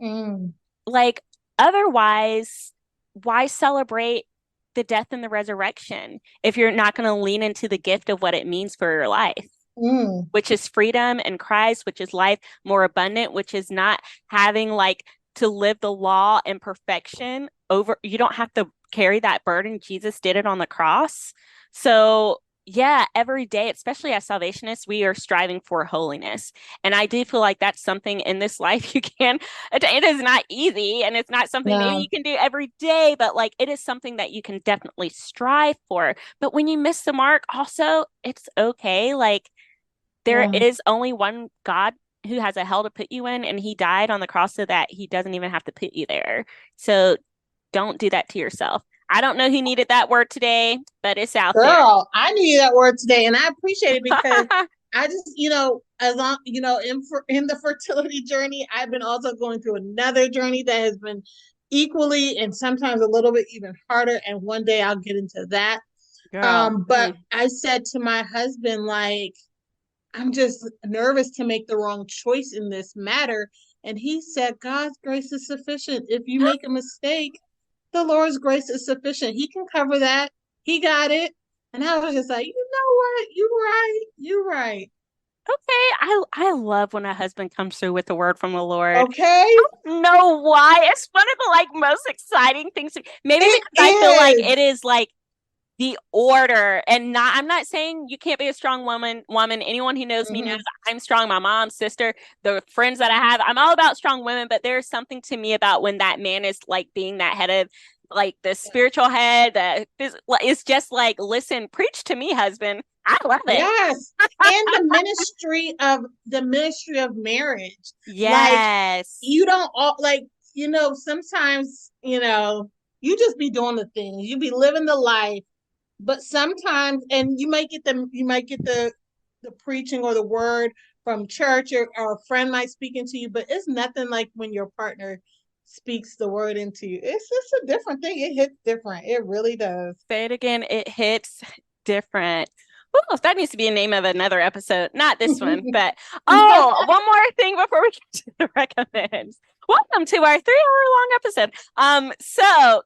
Mm. Like otherwise, why celebrate the death and the resurrection if you're not going to lean into the gift of what it means for your life, Mm. which is freedom in Christ, which is life more abundant, which is not having like to live the law in perfection over. You don't have to carry that burden. Jesus did it on the cross. So, yeah, every day, especially as salvationists, we are striving for holiness. And I do feel like that's something in this life you can, it is not easy and it's not something maybe No. you can do every day, but like it is something that you can definitely strive for. But when you miss the mark, also, it's okay. Like, there Yeah. is only one God who has a hell to put you in, and he died on the cross so that he doesn't even have to put you there. So don't do that to yourself. I don't know who needed that word today, but it's out there. Girl, I needed that word today, and I appreciate it because I just, as long, in the fertility journey, I've been also going through another journey that has been equally and sometimes a little bit even harder. And one day I'll get into that. Girl. But I said to my husband, like, I'm just nervous to make the wrong choice in this matter. And he said, God's grace is sufficient. If you make a mistake, the Lord's grace is sufficient. He can cover that. He got it. And I was just like, you know what? You're right. You're right. Okay, I love when a husband comes through with the word from the Lord. Okay. I don't know why. It's one of the like most exciting things. Maybe It because I feel like is. it is like the order and not I'm not saying you can't be a strong woman. Anyone who knows me knows Mm-hmm. I'm strong. My mom, sister, the friends that I have, I'm all about strong women, but there's something to me about when that man is like being that head of like the spiritual head that is just like, listen, preach to me, husband. I love it. Yes. And the ministry of marriage. Like, Yes. you don't all like, sometimes, you just be doing the things. You be living the life. But sometimes, and you might get the preaching or the word from church, or a friend might speak into you, but it's nothing like when your partner speaks the word into you. It's just a different thing. It hits different. It really does. Say it again. It hits different. Ooh, that needs to be a name of another episode. Not this one, but oh, one more thing before we get to the recommends. Welcome to our 3-hour long episode. So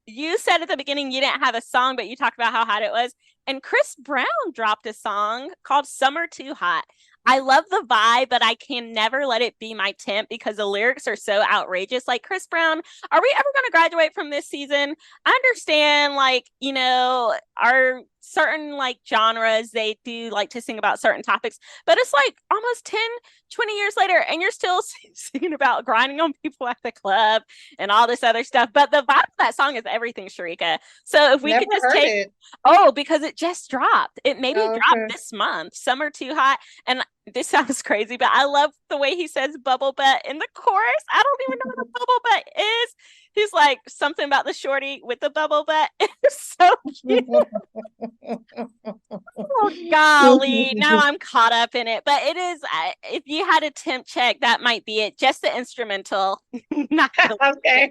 you said at the beginning you didn't have a song, but you talked about how hot it was. And Chris Brown dropped a song called Summer Too Hot. I love the vibe, but I can never let it be my temp because the lyrics are so outrageous. Like, Chris Brown, are we ever going to graduate from this season? I understand, like, our certain like genres, they do like to sing about certain topics, but it's like almost 10, 20 years later, and you're still singing about grinding on people at the club and all this other stuff. But the vibe of that song is everything, Sharika. So if we Never could just heard take, it. oh, because it just dropped. It maybe Oh, dropped okay. this month, Summer Too Hot. And this sounds crazy, but I love the way he says bubble butt in the chorus. I don't even know what a bubble butt is. He's like something about the shorty with the bubble butt. It's so cute. Oh, golly. Now I'm caught up in it. But it is, if you had a temp check, that might be it. Just the instrumental. Not the Okay.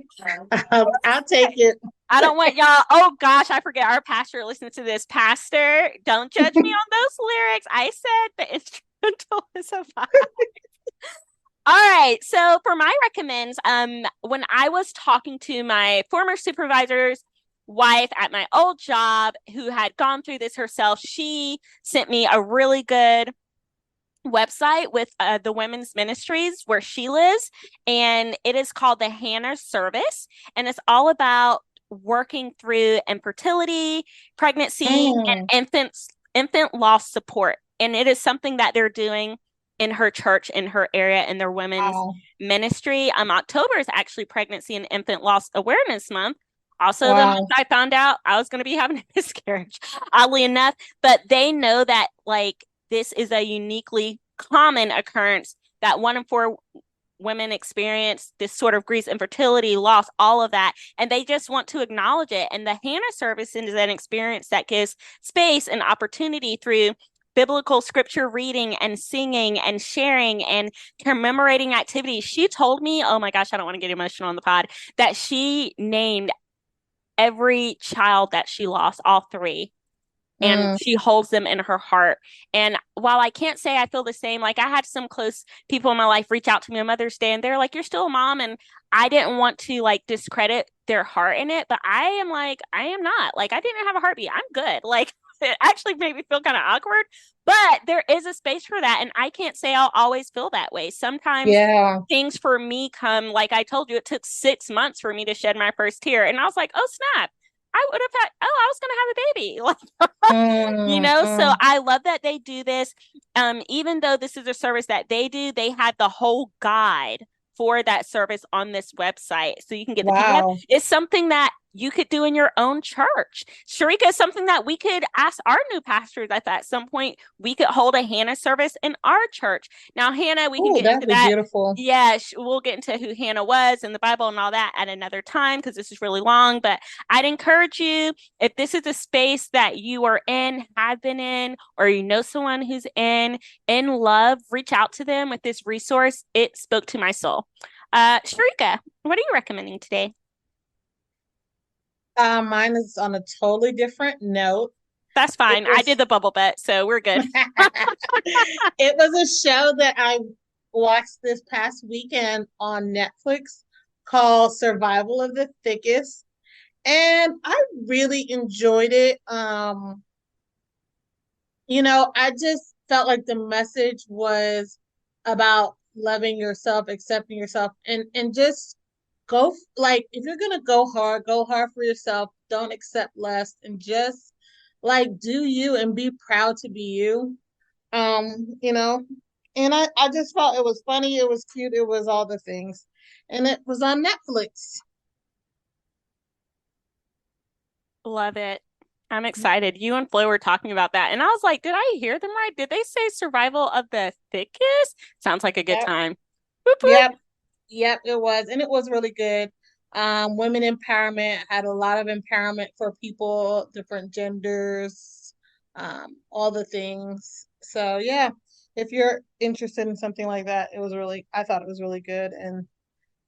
I'll take it. I don't want y'all. Oh gosh, I forget our pastor listens to this. Pastor, don't judge me on those lyrics. I said the instrumental is a vibe. All right. So for my recommends, when I was talking to my former supervisor's wife at my old job who had gone through this herself, she sent me a really good website with the women's ministries where she lives, and it is called the Hannah Service, and it's all about working through infertility, pregnancy, and infant loss support. And it is something that they're doing in her church, in her area, in their women's ministry. October is actually Pregnancy and Infant Loss Awareness Month. Also, the month I found out I was going to be having a miscarriage, oddly enough. But they know that like this is a uniquely common occurrence, that 1 in 4 women experience this sort of grief, infertility, loss, all of that. And they just want to acknowledge it. And the Hannah Service is an experience that gives space and opportunity through biblical scripture reading and singing and sharing and commemorating activities. She told me, oh my gosh, I don't want to get emotional on the pod, that she named every child that she lost, all 3. And she holds them in her heart. And while I can't say I feel the same, like I had some close people in my life reach out to me on Mother's Day and they're like, you're still a mom. And I didn't want to like discredit their heart in it, but I am like, I am not. Like, I didn't have a heartbeat. I'm good. Like, it actually made me feel kind of awkward, but there is a space for that. And I can't say I'll always feel that way. Sometimes things for me come, like I told you, it took 6 months for me to shed my first tear. And I was like, oh, snap. I would have had, I was going to have a baby. Like, so I love that they do this. Even though this is a service that they do, they had the whole guide for that service on this website. So you can get the PDF. It's something that you could do in your own church. Sharika, is something that we could ask our new pastors if at some point we could hold a Hannah service in our church. Now, Hannah, we can get into that. Beautiful. Yeah, we'll get into who Hannah was in the Bible and all that at another time because this is really long. But I'd encourage you, if this is a space that you are in, have been in, or you know someone who's in love, reach out to them with this resource. It spoke to my soul. Sharika, what are you recommending today? Mine is on a totally different note. That's fine. I did the bubble bet, so we're good. It was a show that I watched this past weekend on Netflix called Survival of the Thickest. And I really enjoyed it. I just felt like the message was about loving yourself, accepting yourself, and just like if you're gonna go hard for yourself. Don't accept less, and just like do you and be proud to be you. And I just felt it was funny, it was cute, it was all the things, and it was on Netflix. Love it. I'm excited. You and Flo were talking about that, and I was like, did I hear them right? Did they say Survival of the Thickest? Sounds like a good time. Boop, boop. Yep, it was. And it was really good. Women empowerment, had a lot of empowerment for people, different genders, all the things. So yeah, if you're interested in something like that, I thought it was really good and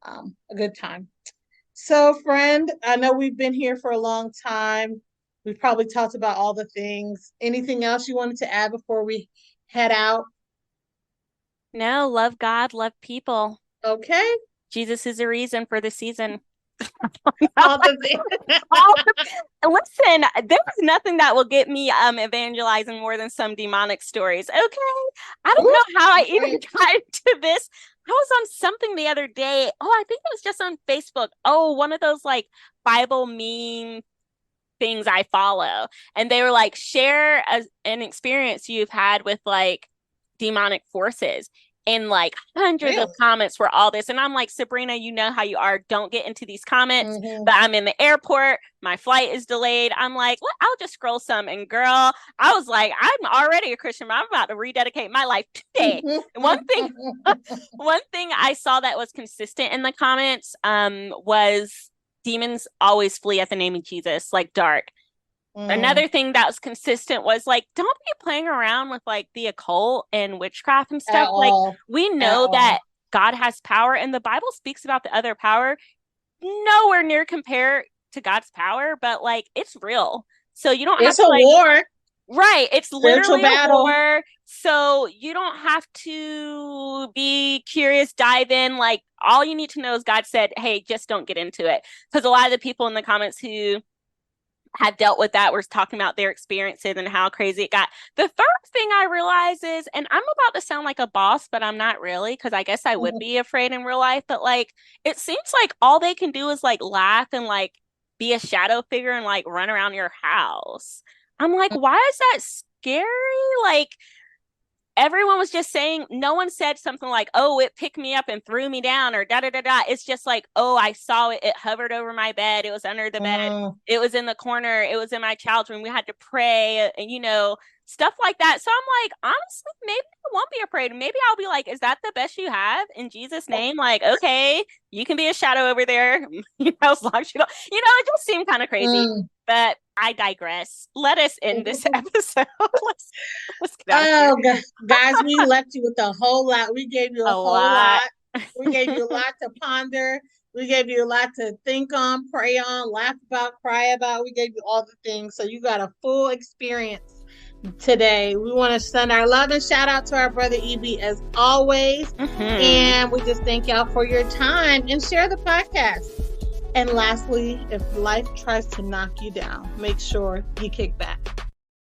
a good time. So friend, I know we've been here for a long time. We've probably talked about all the things. Anything else you wanted to add before we head out? No, love God, love people. Okay. Jesus is a reason for the season. All the things. Listen, there was nothing that will get me evangelizing more than some demonic stories. Okay. I don't know how I even got into this. I was on something the other day. Oh, I think it was just on Facebook. Oh, one of those like Bible meme things I follow. And they were like, share an experience you've had with like demonic forces. And like hundreds of comments were all this. And I'm like, Sabrina, you know how you are. Don't get into these comments. But I'm in the airport. My flight is delayed. I'm like, well, I'll just scroll some. And girl, I was like, I'm already a Christian, but I'm about to rededicate my life today. one thing I saw that was consistent in the comments was demons always flee at the name of Jesus, like dark. Another thing that was consistent was like, don't be playing around with like the occult and witchcraft and stuff. Like we know that God has power, and the Bible speaks about the other power nowhere near compare to God's power, but like it's real. So you don't have to like, war. Right. It's literally a battle. war. So you don't have to be curious, dive in. Like all you need to know is God said, hey, just don't get into it. Because a lot of the people in the comments who have dealt with that were talking about their experiences and how crazy it got. The third thing I realize is, and I'm about to sound like a boss, but I'm not really, because I guess I would be afraid in real life, but like it seems like all they can do is like laugh and like be a shadow figure and like run around your house. I'm like, why is that scary? Like everyone was just saying, no one said something like, oh, it picked me up and threw me down or da da da da. It's just like, oh, I saw it. It hovered over my bed. It was under the bed. It was in the corner. It was in my child's room. We had to pray and, you know, stuff like that. So I'm like, honestly, maybe I won't be afraid. Maybe I'll be like, is that the best you have in Jesus' name? Like, okay, you can be a shadow over there. You know, as long as you don't, you know, it just seemed kind of crazy. But I digress. Let us end this episode. let's get out of here. Guys, we left you with a whole lot. We gave you a whole lot. We gave you a lot to ponder. We gave you a lot to think on, pray on, laugh about, cry about. We gave you all the things. So you got a full experience today. We want to send our love and shout out to our brother EB as always. And we just thank y'all for your time and share the podcast. And lastly, if life tries to knock you down, make sure you kick back.